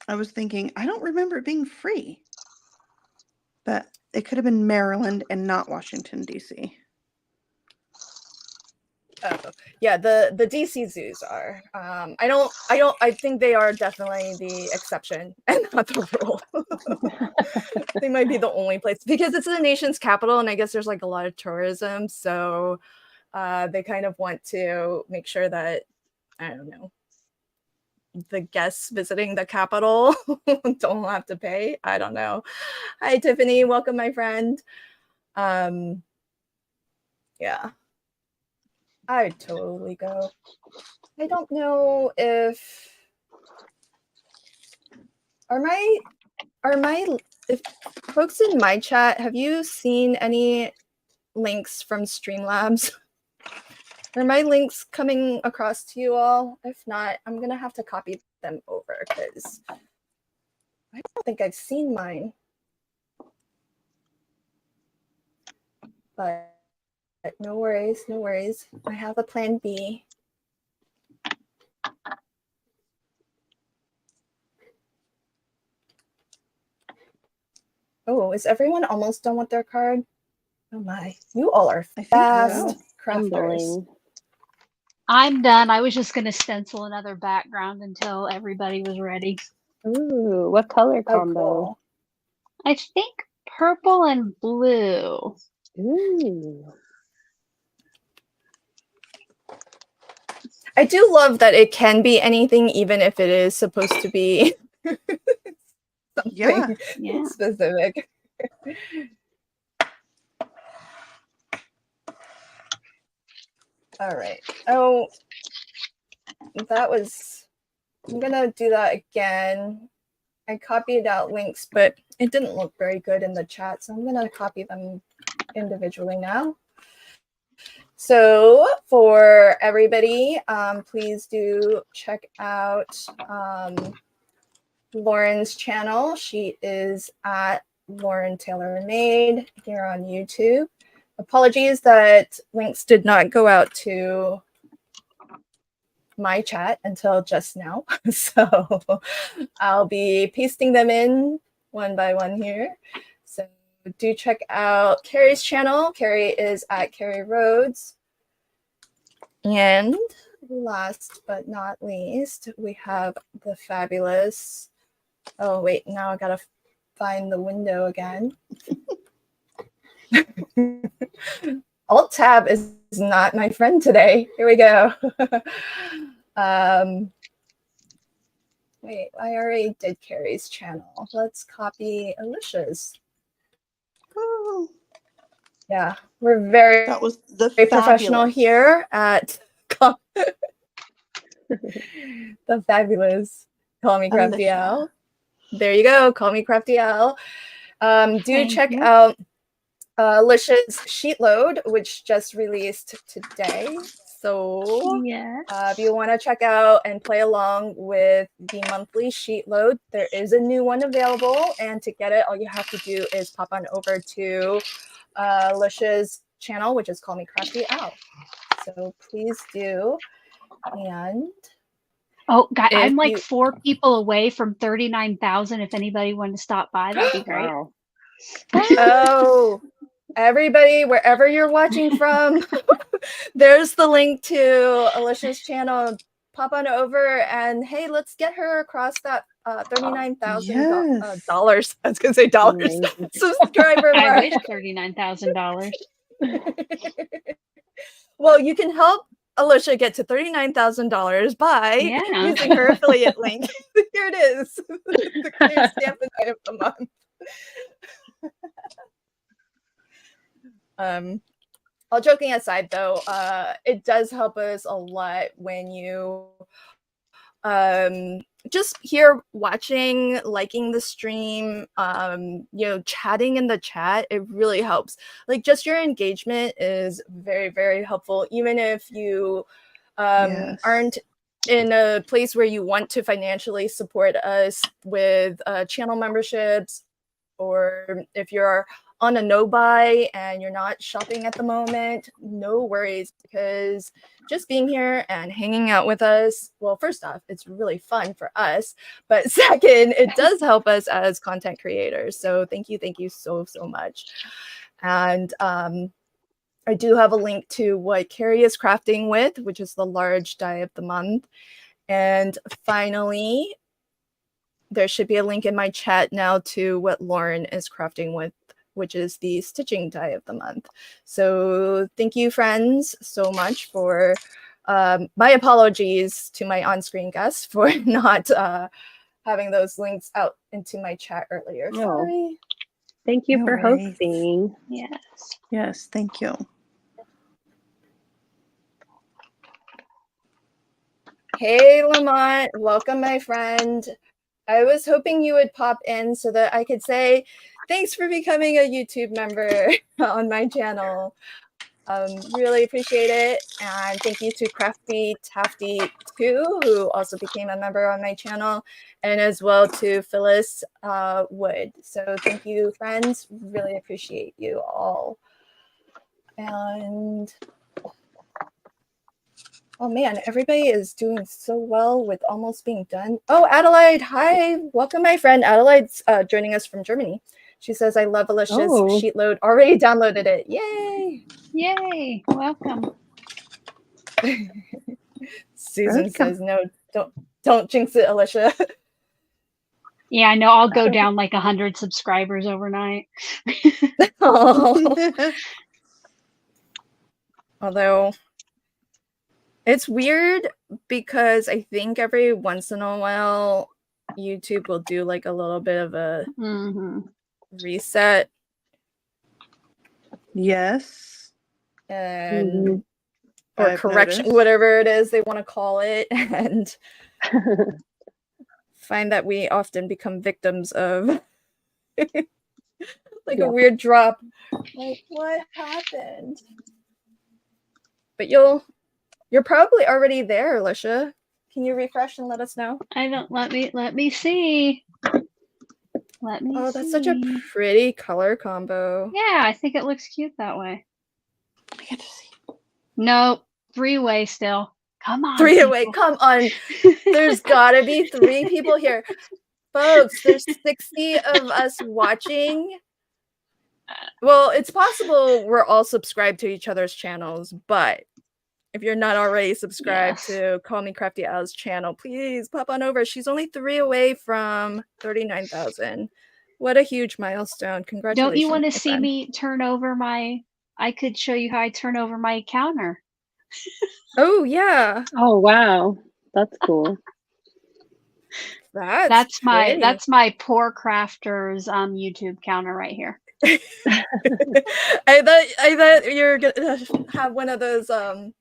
[SPEAKER 4] I was thinking, I don't remember it being free. But it could have been Maryland and not Washington, D.C.
[SPEAKER 1] Yeah, the DC zoos are. I think they are definitely the exception and not the rule. They might be the only place because it's the nation's capital, and I guess there's like a lot of tourism, so they kind of want to make sure that, I don't know, the guests visiting the capital don't have to pay. I don't know. Hi, Tiffany. Welcome, my friend. Yeah, I'd totally go. I don't know if if folks in my chat, have you seen any links from Streamlabs? Are my links coming across to you all? If not, I'm gonna have to copy them over because I don't think I've seen mine. But no worries, no worries. I have a plan B. Oh, is everyone almost done with their card? Oh my, you all are fast crafters.
[SPEAKER 3] Humbling.
[SPEAKER 2] I'm done. I was just going to stencil another background until everybody was ready.
[SPEAKER 3] Ooh, what color combo?
[SPEAKER 1] Cool.
[SPEAKER 2] I think purple and blue.
[SPEAKER 3] Ooh.
[SPEAKER 1] I do love that it can be anything, even if it is supposed to be something specific. All right. Oh, that was, I'm gonna do that again. I copied out links, but it didn't look very good in the chat, so I'm gonna copy them individually now. So for everybody, please do check out Lauren's channel. She is at Lauren Taylor Made here on YouTube. Apologies that links did not go out to my chat until just now. So I'll be pasting them in one by one here. So do check out Carrie's channel. Carrie is at Carrie Rhodes. And last but not least, we have the fabulous, oh wait, now I gotta find the window again. Alt tab is not my friend today. Here we go. Wait, I already did Carrie's channel. Let's copy Alicia's.
[SPEAKER 4] Oh,
[SPEAKER 1] yeah, we're very,
[SPEAKER 4] that was the
[SPEAKER 1] very professional here at the fabulous Call Me Crafty Al. There you go. Call Me Crafty Al. Do check out Alicia's sheet load, which just released today. So if you want to check out and play along with the monthly sheet load, there is a new one available. And to get it, all you have to do is pop on over to Alicia's channel, which is Call Me Crafty Al. So please do. And
[SPEAKER 2] oh, God, I'm like 4 people away from 39,000. If anybody wanted to stop by, that'd be great.
[SPEAKER 3] Wow.
[SPEAKER 1] Oh, everybody, wherever you're watching from, there's the link to Alicia's channel. Pop on over and hey, let's get her across that $39,000 dollars. I was gonna say dollars. Subscriber mark.
[SPEAKER 2] I wish $39,000.
[SPEAKER 1] Well, you can help Alicia get to $39,000 by using her affiliate link. Here it is. The clear stamp and item of the month. All joking aside, though, it does help us a lot when you just here watching, liking the stream, chatting in the chat. It really helps. Like, just your engagement is very, very helpful, even if you aren't in a place where you want to financially support us with channel memberships, or if you're on a no buy and you're not shopping at the moment, no worries, because just being here and hanging out with us, well, first off, it's really fun for us, but second, it does help us as content creators. So thank you so much. And I do have a link to what Carrie is crafting with, which is the large die of the month. And finally, there should be a link in my chat now to what Lauren is crafting with, which is the stitching die of the month. So thank you, friends, so much for my apologies to my on-screen guests for not having those links out into my chat earlier.
[SPEAKER 3] No.
[SPEAKER 1] Sorry.
[SPEAKER 3] Thank you
[SPEAKER 4] No
[SPEAKER 3] for
[SPEAKER 4] worries.
[SPEAKER 3] hosting.
[SPEAKER 2] Yes.
[SPEAKER 4] Yes, thank you.
[SPEAKER 1] Hey, Lamont, welcome, my friend. I was hoping you would pop in so that I could say thanks for becoming a YouTube member on my channel. Really appreciate it. And thank you to Crafty Tafty too, who also became a member on my channel, and as well to Phyllis Wood. So thank you, friends. Really appreciate you all. And oh man, everybody is doing so well with almost being done. Oh, Adelaide, hi. Welcome, my friend. Adelaide's joining us from Germany. She says, I love Alicia's sheet load. Already downloaded it. Yay.
[SPEAKER 2] Yay. Welcome.
[SPEAKER 1] Susan says, no, don't jinx it, Alicia.
[SPEAKER 2] Yeah, I know. I'll go down like 100 subscribers overnight.
[SPEAKER 1] Oh. Although it's weird because I think every once in a while YouTube will do like a little bit of a reset.
[SPEAKER 4] Yes.
[SPEAKER 1] And or correction, whatever it is they want to call it, and find that we often become victims of like a weird drop. Like, what happened? But you're probably already there, Alicia. Can you refresh and let us know?
[SPEAKER 2] I don't. Let me see. Let me.
[SPEAKER 1] Oh, that's such a pretty color combo.
[SPEAKER 2] Yeah, I think it looks cute that way.
[SPEAKER 4] I get to see.
[SPEAKER 2] Nope, 3-way still. Come on.
[SPEAKER 1] 3-way, come on. There's gotta be 3 people here. Folks, there's 60 of us watching. Well, it's possible we're all subscribed to each other's channels, but if you're not already subscribed to Call Me Crafty Al's channel, please pop on over. She's only 3 away from 39,000. What a huge milestone. Congratulations.
[SPEAKER 2] Don't you want to see me turn over my... I could show you how I turn over my counter.
[SPEAKER 1] Oh, yeah.
[SPEAKER 3] Oh, wow. That's cool.
[SPEAKER 2] That's my poor crafters YouTube counter right here.
[SPEAKER 1] I thought you're gonna have one of those like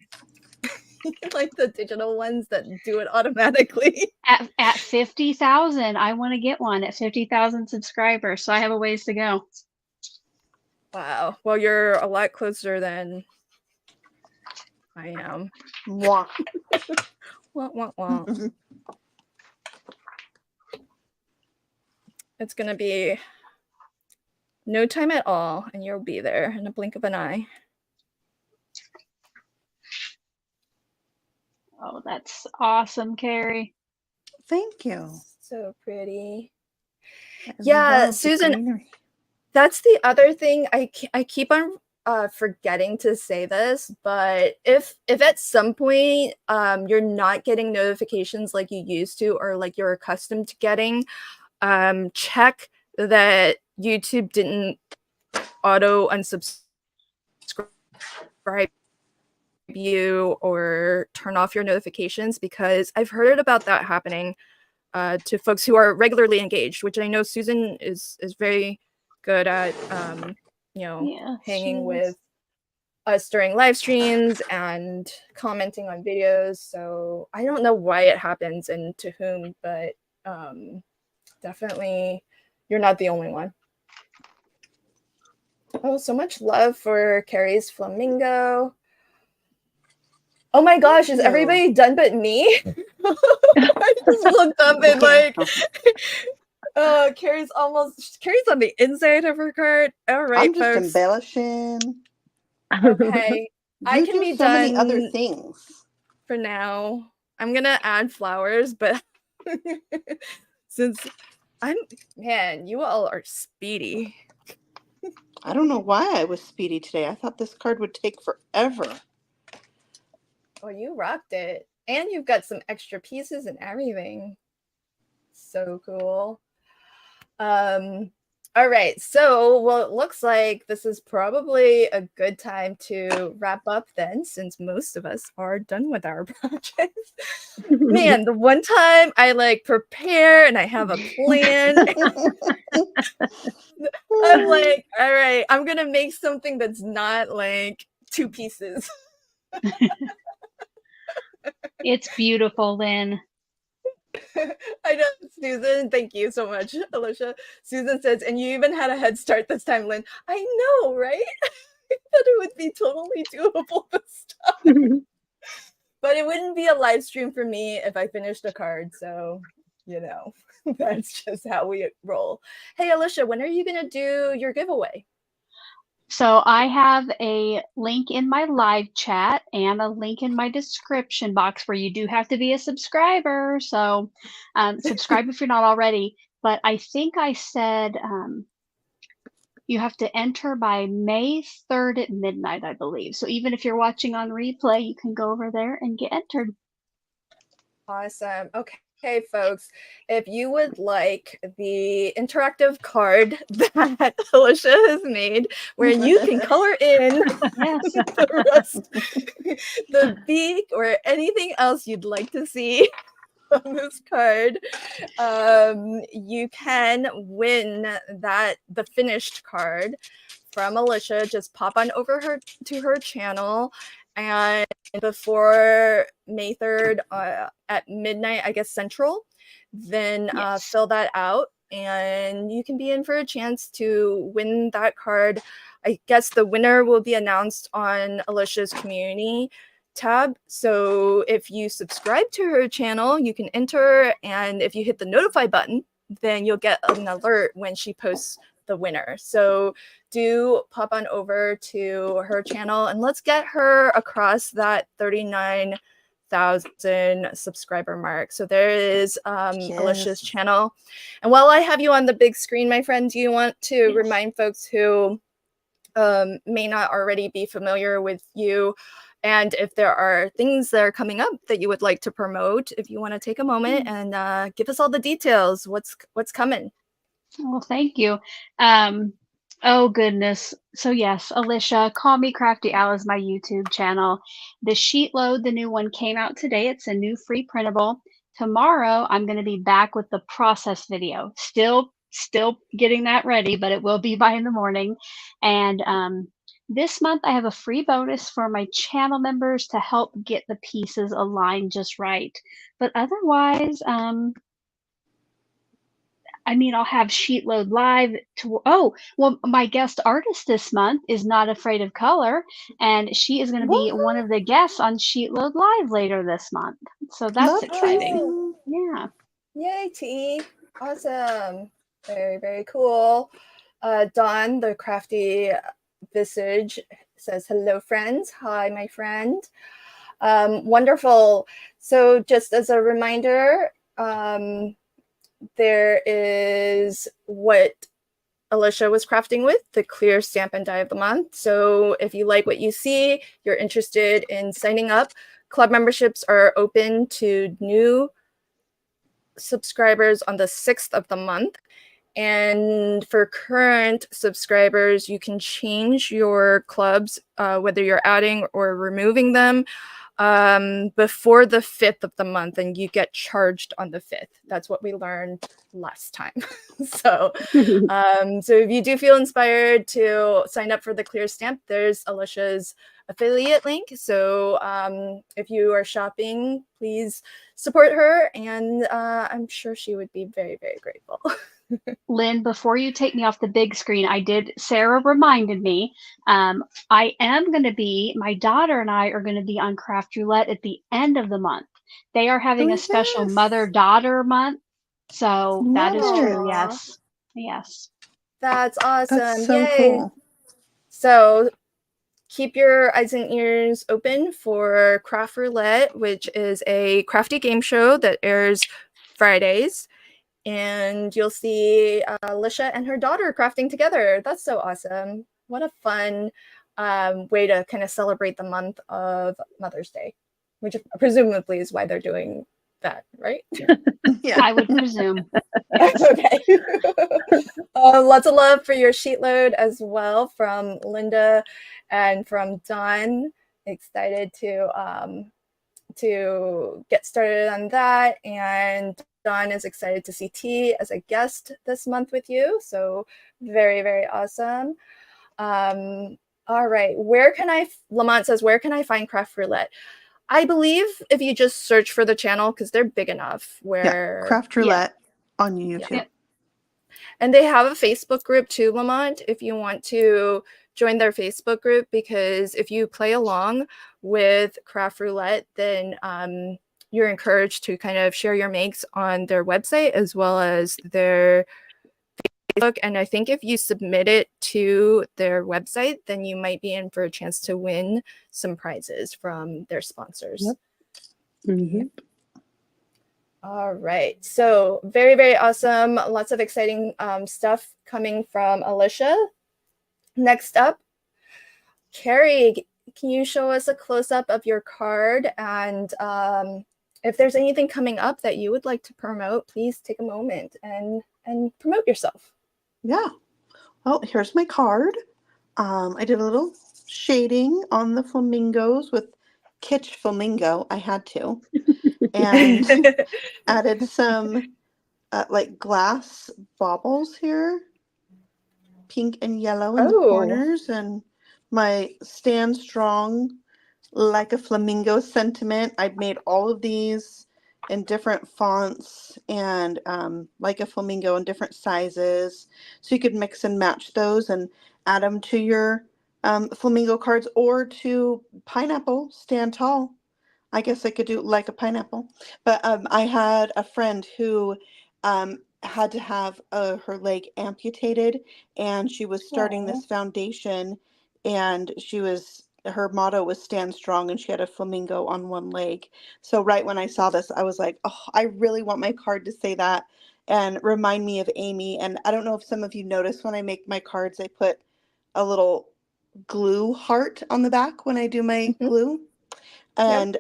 [SPEAKER 1] the digital ones that do it automatically.
[SPEAKER 2] At 50,000, I want to get one at 50,000 subscribers, so I have a ways to go.
[SPEAKER 1] Wow. Well, you're a lot closer than I am.
[SPEAKER 4] Wah.
[SPEAKER 1] Wah, wah, wah. It's gonna be no time at all, and you'll be there in a blink of an eye.
[SPEAKER 2] Oh, that's awesome, Carrie.
[SPEAKER 4] Thank you.
[SPEAKER 1] So pretty. Yeah, Susan, that's the other thing. I keep on forgetting to say this, but if at some point you're not getting notifications like you used to, or like you're accustomed to getting, check that YouTube didn't auto unsubscribe you or turn off your notifications, because I've heard about that happening to folks who are regularly engaged, which I know Susan is very good at, hanging with us during live streams and commenting on videos. So I don't know why it happens and to whom, but definitely you're not the only one. Oh, so much love for Carrie's flamingo. Oh my gosh, is everybody done but me? I just looked up and like, Carrie's on the inside of her card. All right,
[SPEAKER 4] I'm just embellishing.
[SPEAKER 1] Okay, I can be
[SPEAKER 4] so
[SPEAKER 1] done.
[SPEAKER 4] Many other things
[SPEAKER 1] for now. I'm gonna add flowers, but since you all are speedy.
[SPEAKER 4] I don't know why I was speedy today. I thought this card would take forever.
[SPEAKER 1] Well, you rocked it. And you've got some extra pieces and everything. So cool. All right, so well, it looks like this is probably a good time to wrap up then, since most of us are done with our projects. Man, the one time I like prepare and I have a plan, I'm like, all right, I'm gonna make something that's not like 2 pieces.
[SPEAKER 2] It's beautiful, Lynn.
[SPEAKER 1] I know, Susan. Thank you so much, Alicia. Susan says, and you even had a head start this time, Lynn. I know, right? I thought it would be totally doable this time. But it wouldn't be a live stream for me if I finished a card. So, you know, that's just how we roll. Hey, Alicia, when are you going to do your giveaway?
[SPEAKER 2] So I have a link in my live chat and a link in my description box where you do have to be a subscriber. So subscribe if you're not already. But I think I said you have to enter by May 3rd at midnight, I believe. So even if you're watching on replay, you can go over there and get entered.
[SPEAKER 1] Awesome. Okay, folks, if you would like the interactive card that Alicia has made, where you can color in the rust, the beak, or anything else you'd like to see on this card, you can win the finished card from Alicia. Just pop on over to her channel, and before May 3rd at midnight, I guess Central, then fill that out and you can be in for a chance to win that card. I guess the winner will be announced on Alicia's community tab. So if you subscribe to her channel, you can enter, and if you hit the notify button, then you'll get an alert when she posts the winner. So do pop on over to her channel and let's get her across that 39,000 subscriber mark. So there is Alicia's channel. And while I have you on the big screen, my friend, do you want to remind folks who may not already be familiar with you, and if there are things that are coming up that you would like to promote, if you want to take a moment and give us all the details, what's coming?
[SPEAKER 2] Well, thank you. Oh, goodness. So yes, Alicia, call me Crafty Al is my YouTube channel. The sheet load, the new one came out today. It's a new free printable. Tomorrow, I'm going to be back with the process video. Still getting that ready, but it will be by in the morning. And this month, I have a free bonus for my channel members to help get the pieces aligned just right. But otherwise, I mean, I'll have sheet load live. My guest artist this month is Not Afraid of Color, and she is going to be one of the guests on sheet load live later this month. So that's exciting. Yeah.
[SPEAKER 1] Yay, T. Awesome. Very, very cool. Dawn, the Crafty Visage, says, hello, friends. Hi, my friend. Wonderful. So just as a reminder, there is what Alicia was crafting with, the clear stamp and die of the month. So if you like what you see, you're interested in signing up, club memberships are open to new subscribers on the 6th of the month. And for current subscribers, you can change your clubs, whether you're adding or removing them, before the 5th of the month, and you get charged on the 5th. That's what we learned last time. So if you do feel inspired to sign up for the clear stamp, there's Alicia's affiliate link. So if you are shopping, please support her, and I'm sure she would be very, very grateful.
[SPEAKER 2] Lynn, before you take me off the big screen, Sarah reminded me, my daughter and I are going to be on Craft Roulette at the end of the month. They are having a special mother-daughter month. So that is true. Yes. Yes.
[SPEAKER 1] That's awesome.
[SPEAKER 4] That's so
[SPEAKER 1] Yay.
[SPEAKER 4] cool.
[SPEAKER 1] So keep your eyes and ears open for Craft Roulette, which is a crafty game show that airs Fridays. and you'll see Alicia and her daughter crafting together. That's so awesome. What a fun way to kind of celebrate the month of Mother's Day, which presumably is why they're doing that, right?
[SPEAKER 4] Yeah.
[SPEAKER 2] I would presume.
[SPEAKER 1] Okay. Lots of love for your sheet load as well from Linda and from Dawn. Excited to get started on that. And Dawn is excited to see T as a guest this month with you. So very, very awesome. All right. Lamont says, where can I find Craft Roulette? I believe if you just search for the channel, because they're big enough where
[SPEAKER 4] Craft Roulette on YouTube.
[SPEAKER 2] Yeah.
[SPEAKER 1] And they have a Facebook group too, Lamont, if you want to join their Facebook group, because if you play along with Craft Roulette, then you're encouraged to kind of share your makes on their website as well as their Facebook. And I think if you submit it to their website, then you might be in for a chance to win some prizes from their sponsors.
[SPEAKER 3] Yep. Mm-hmm.
[SPEAKER 1] All right. So very, very awesome. Lots of exciting stuff coming from Alicia. Next up, Carrie, can you show us a close-up of your card? And if there's anything coming up that you would like to promote, please take a moment and promote yourself.
[SPEAKER 4] Yeah. Well, here's my card. I did a little shading on the flamingos with Kitsch Flamingo. I had to. And added some like glass baubles here, pink and yellow in the corners, and my Stand Strong Like a Flamingo sentiment. I've made all of these in different fonts and like a flamingo in different sizes, so you could mix and match those and add them to your flamingo cards, or to pineapple Stand Tall. I guess I could do like a pineapple. But I had a friend who had to have her leg amputated, and she was starting this foundation, and her motto was Stand Strong, and she had a flamingo on one leg. So right when I saw this, I was like, oh, I really want my card to say that and remind me of Amy. And I don't know if some of you notice when I make my cards, I put a little glue heart on the back when I do my glue. And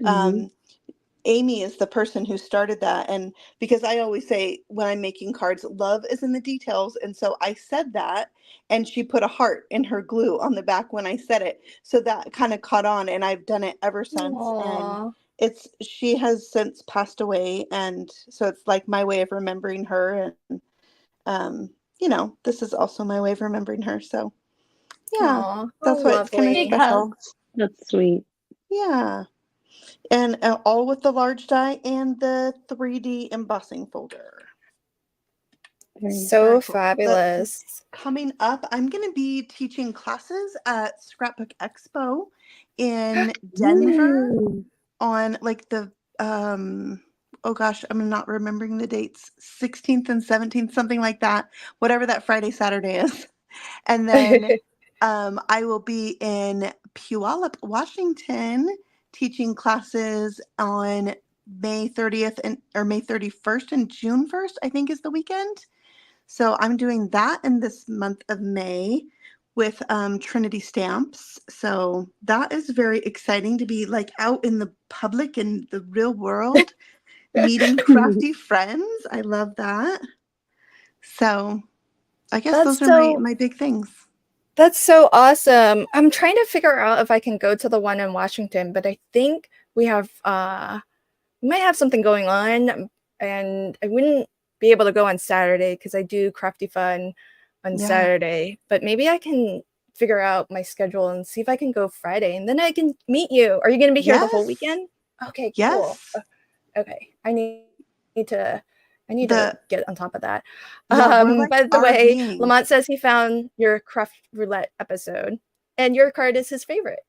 [SPEAKER 4] Amy is the person who started that. And because I always say when I'm making cards, love is in the details. And so I said that, and she put a heart in her glue on the back when I said it. So that kind of caught on, and I've done it ever since.
[SPEAKER 1] Aww.
[SPEAKER 4] And she has since passed away. And so it's like my way of remembering her. And, this is also my way of remembering her. So yeah,
[SPEAKER 1] Aww,
[SPEAKER 4] that's why it's kind of special.
[SPEAKER 3] That's sweet.
[SPEAKER 4] Yeah. And all with the large die and the 3D embossing folder.
[SPEAKER 1] So fabulous.
[SPEAKER 4] Coming up, I'm going to be teaching classes at Scrapbook Expo in Denver on like the, oh gosh, I'm not remembering the dates, 16th and 17th, something like that, whatever that Friday, Saturday is. And then I will be in Puyallup, Washington, teaching classes on May 30th or May 31st and June 1st, I think is the weekend. So I'm doing that in this month of May with Trinity Stamps. So that is very exciting to be like out in the public in the real world, meeting crafty friends. I love that. So I guess those are my big things.
[SPEAKER 1] That's so awesome. I'm trying to figure out if I can go to the one in Washington, but I think we might have something going on, and I wouldn't be able to go on Saturday because I do Crafty Fun on Saturday, but maybe I can figure out my schedule and see if I can go Friday, and then I can meet you. Are you going to be here the whole weekend? Okay, cool. Okay. I need to get on top of that.
[SPEAKER 4] Like
[SPEAKER 1] by the way, Lamont says he found your Craft Roulette episode, and your card is his favorite.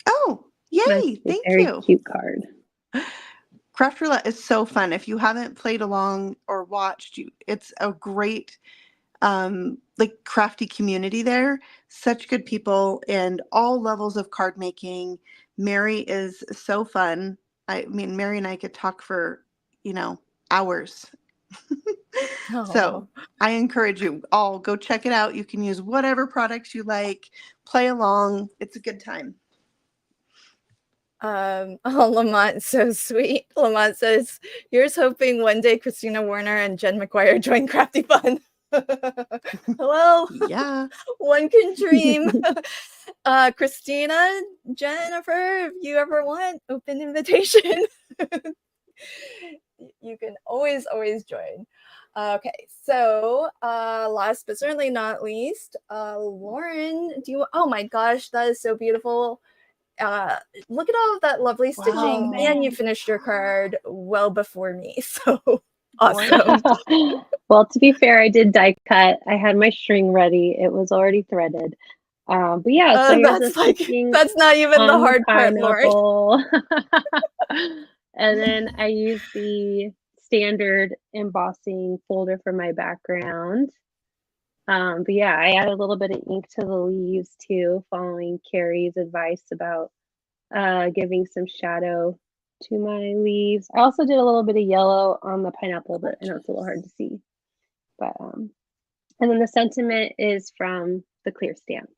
[SPEAKER 4] Oh, yay! Thank you.
[SPEAKER 3] Very cute card.
[SPEAKER 4] Craft Roulette is so fun. If you haven't played along or watched, it's a great like crafty community there. Such good people and all levels of card making. Mary is so fun. I mean, Mary and I could talk for, hours So I encourage you all, go check it out. You can use whatever products you like, play along. It's a good time.
[SPEAKER 1] Lamont, so sweet. Lamont says, here's hoping one day Christina Warner and Jen McGuire join Crafty Fun. Hello.
[SPEAKER 4] Yeah.
[SPEAKER 1] One can dream. Christina, Jennifer, if you ever want, open invitation. You can always join. Okay, so last but certainly not least, Lauren, oh my gosh, that is so beautiful. Look at all of that lovely stitching, and you finished your card well before me, so awesome.
[SPEAKER 3] Well, to be fair, I did die cut. I had my string ready. It was already threaded. But yeah, so
[SPEAKER 1] that's not even the hard part, Lauren.
[SPEAKER 3] And then I used the standard embossing folder for my background. But yeah, I added a little bit of ink to the leaves too, following Carrie's advice about giving some shadow to my leaves. I also did a little bit of yellow on the pineapple, but I know it's a little hard to see. But and then the sentiment is from the clear stamp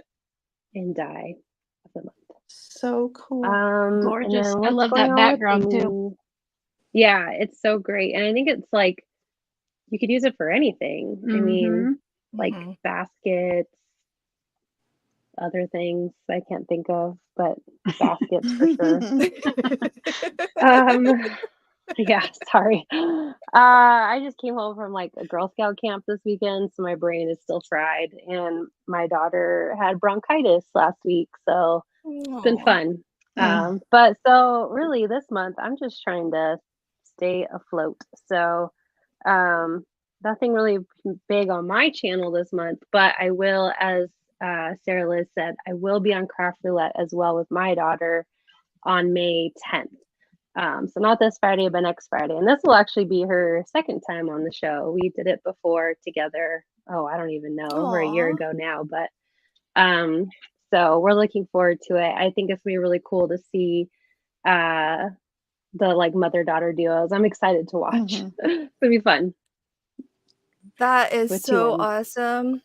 [SPEAKER 3] in die of the month.
[SPEAKER 4] So cool.
[SPEAKER 2] Gorgeous. I love that background too.
[SPEAKER 3] Yeah, it's so great. And I think it's like you could use it for anything. I mean, like baskets, other things I can't think of, but baskets for sure. Yeah, sorry. I just came home from like a Girl Scout camp this weekend, so my brain is still fried. And my daughter had bronchitis last week, so it's been fun. But so really this month, I'm just trying to stay afloat. So nothing really big on my channel this month, but I will, as Sarah Liz said, I will be on Craft Roulette as well with my daughter on May 10th. So not this Friday, but next Friday. And this will actually be her second time on the show. We did it before together. Oh, I don't even know, over a year ago now. But so we're looking forward to it. I think it's gonna be really cool to see the like mother-daughter duos. I'm excited to watch. It's gonna be fun.
[SPEAKER 1] That is so awesome.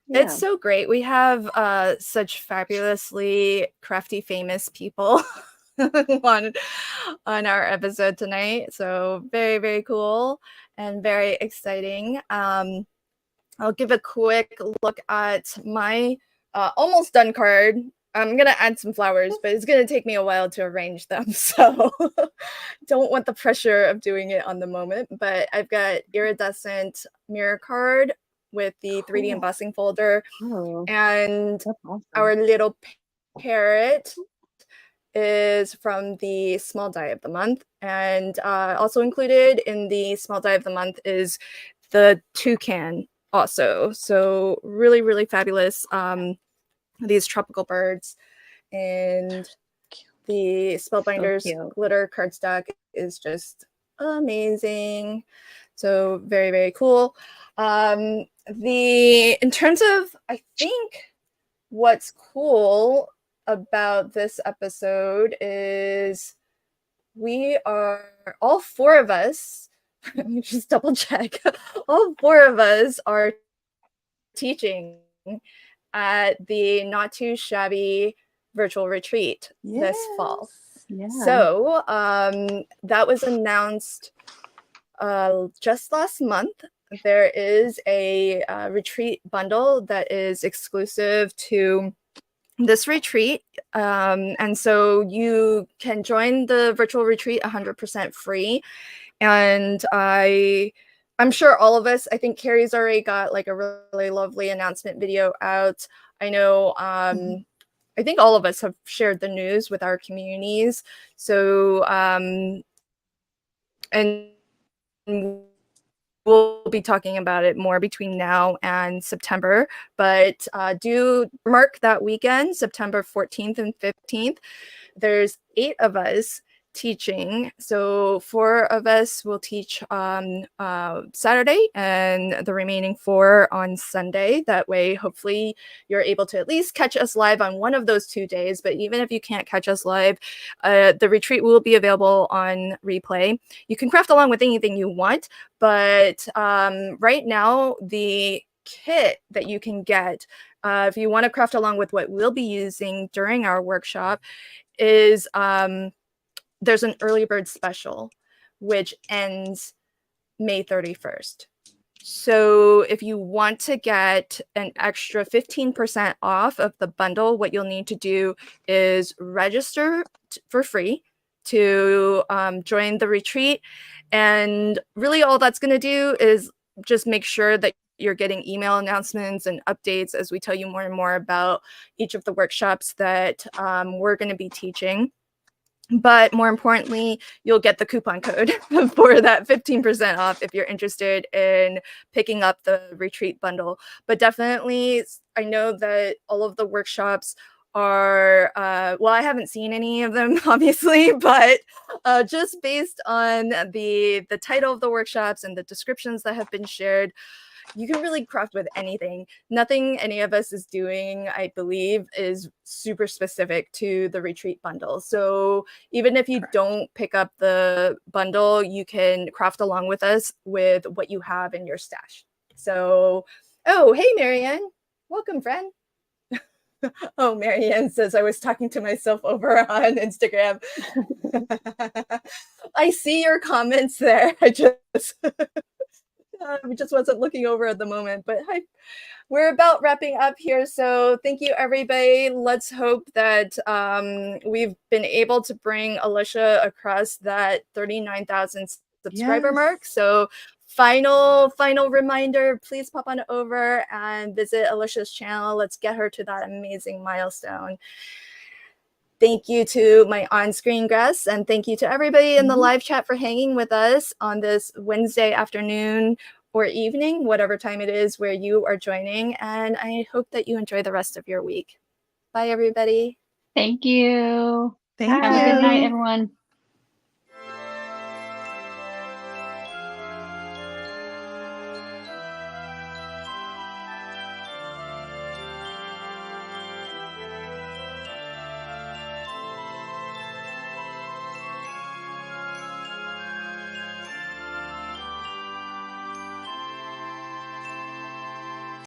[SPEAKER 1] Yeah. It's so great. We have such fabulously crafty, famous people on our episode tonight. So very, very cool and very exciting. I'll give a quick look at my almost done card. I'm going to add some flowers, but it's going to take me a while to arrange them. So don't want the pressure of doing it on the moment. But I've got iridescent mirror card with the 3D embossing folder. And awesome. Our little parrot is from the small die of the month. And also included in the small die of the month is the toucan also. So really, really fabulous. These tropical birds, and the Spellbinders glitter cardstock is just amazing. So very, very cool. In terms of, I think what's cool about this episode is we are, all four of us, let me just double check, all four of us are teaching at the Not Too Shabby virtual retreat this fall. Yeah. So that was announced just last month. There is a retreat bundle that is exclusive to this retreat. And so you can join the virtual retreat 100% free. And I'm sure all of us, I think Carrie's already got like a really lovely announcement video out. I know, I think all of us have shared the news with our communities. So, and we'll be talking about it more between now and September, but do mark that weekend, September 14th and 15th. There's 8 of us teaching. So 4 of us will teach Saturday and the remaining 4 on Sunday. That way, hopefully you're able to at least catch us live on one of those 2 days. But even if you can't catch us live, the retreat will be available on replay. You can craft along with anything you want, but right now the kit that you can get if you want to craft along with what we'll be using during our workshop is there's an early bird special, which ends May 31st. So if you want to get an extra 15% off of the bundle, what you'll need to do is register for free to join the retreat. And really all that's going to do is just make sure that you're getting email announcements and updates as we tell you more and more about each of the workshops that we're going to be teaching. But more importantly, you'll get the coupon code for that 15% off if you're interested in picking up the retreat bundle. But definitely, I know that all of the workshops are, well, I haven't seen any of them, obviously, but just based on the title of the workshops and the descriptions that have been shared, you can really craft with anything. Nothing any of us is doing, I believe, is super specific to the retreat bundle. So even if you don't pick up the bundle, you can craft along with us with what you have in your stash. So, oh, hey, Marianne. Welcome, friend. Oh, Marianne says I was talking to myself over on Instagram. I see your comments there. I just... we just wasn't looking over at the moment, but hi, we're about wrapping up here. So thank you, everybody. Let's hope that we've been able to bring Alicia across that 39,000 subscriber mark. So final reminder, please pop on over and visit Alicia's channel. Let's get her to that amazing milestone. Thank you to my on-screen guests, and thank you to everybody in the live chat for hanging with us on this Wednesday afternoon or evening, whatever time it is where you are joining. And I hope that you enjoy the rest of your week. Bye, everybody.
[SPEAKER 2] Thank you.
[SPEAKER 4] Thank
[SPEAKER 2] Have
[SPEAKER 4] you.
[SPEAKER 2] a good night, everyone.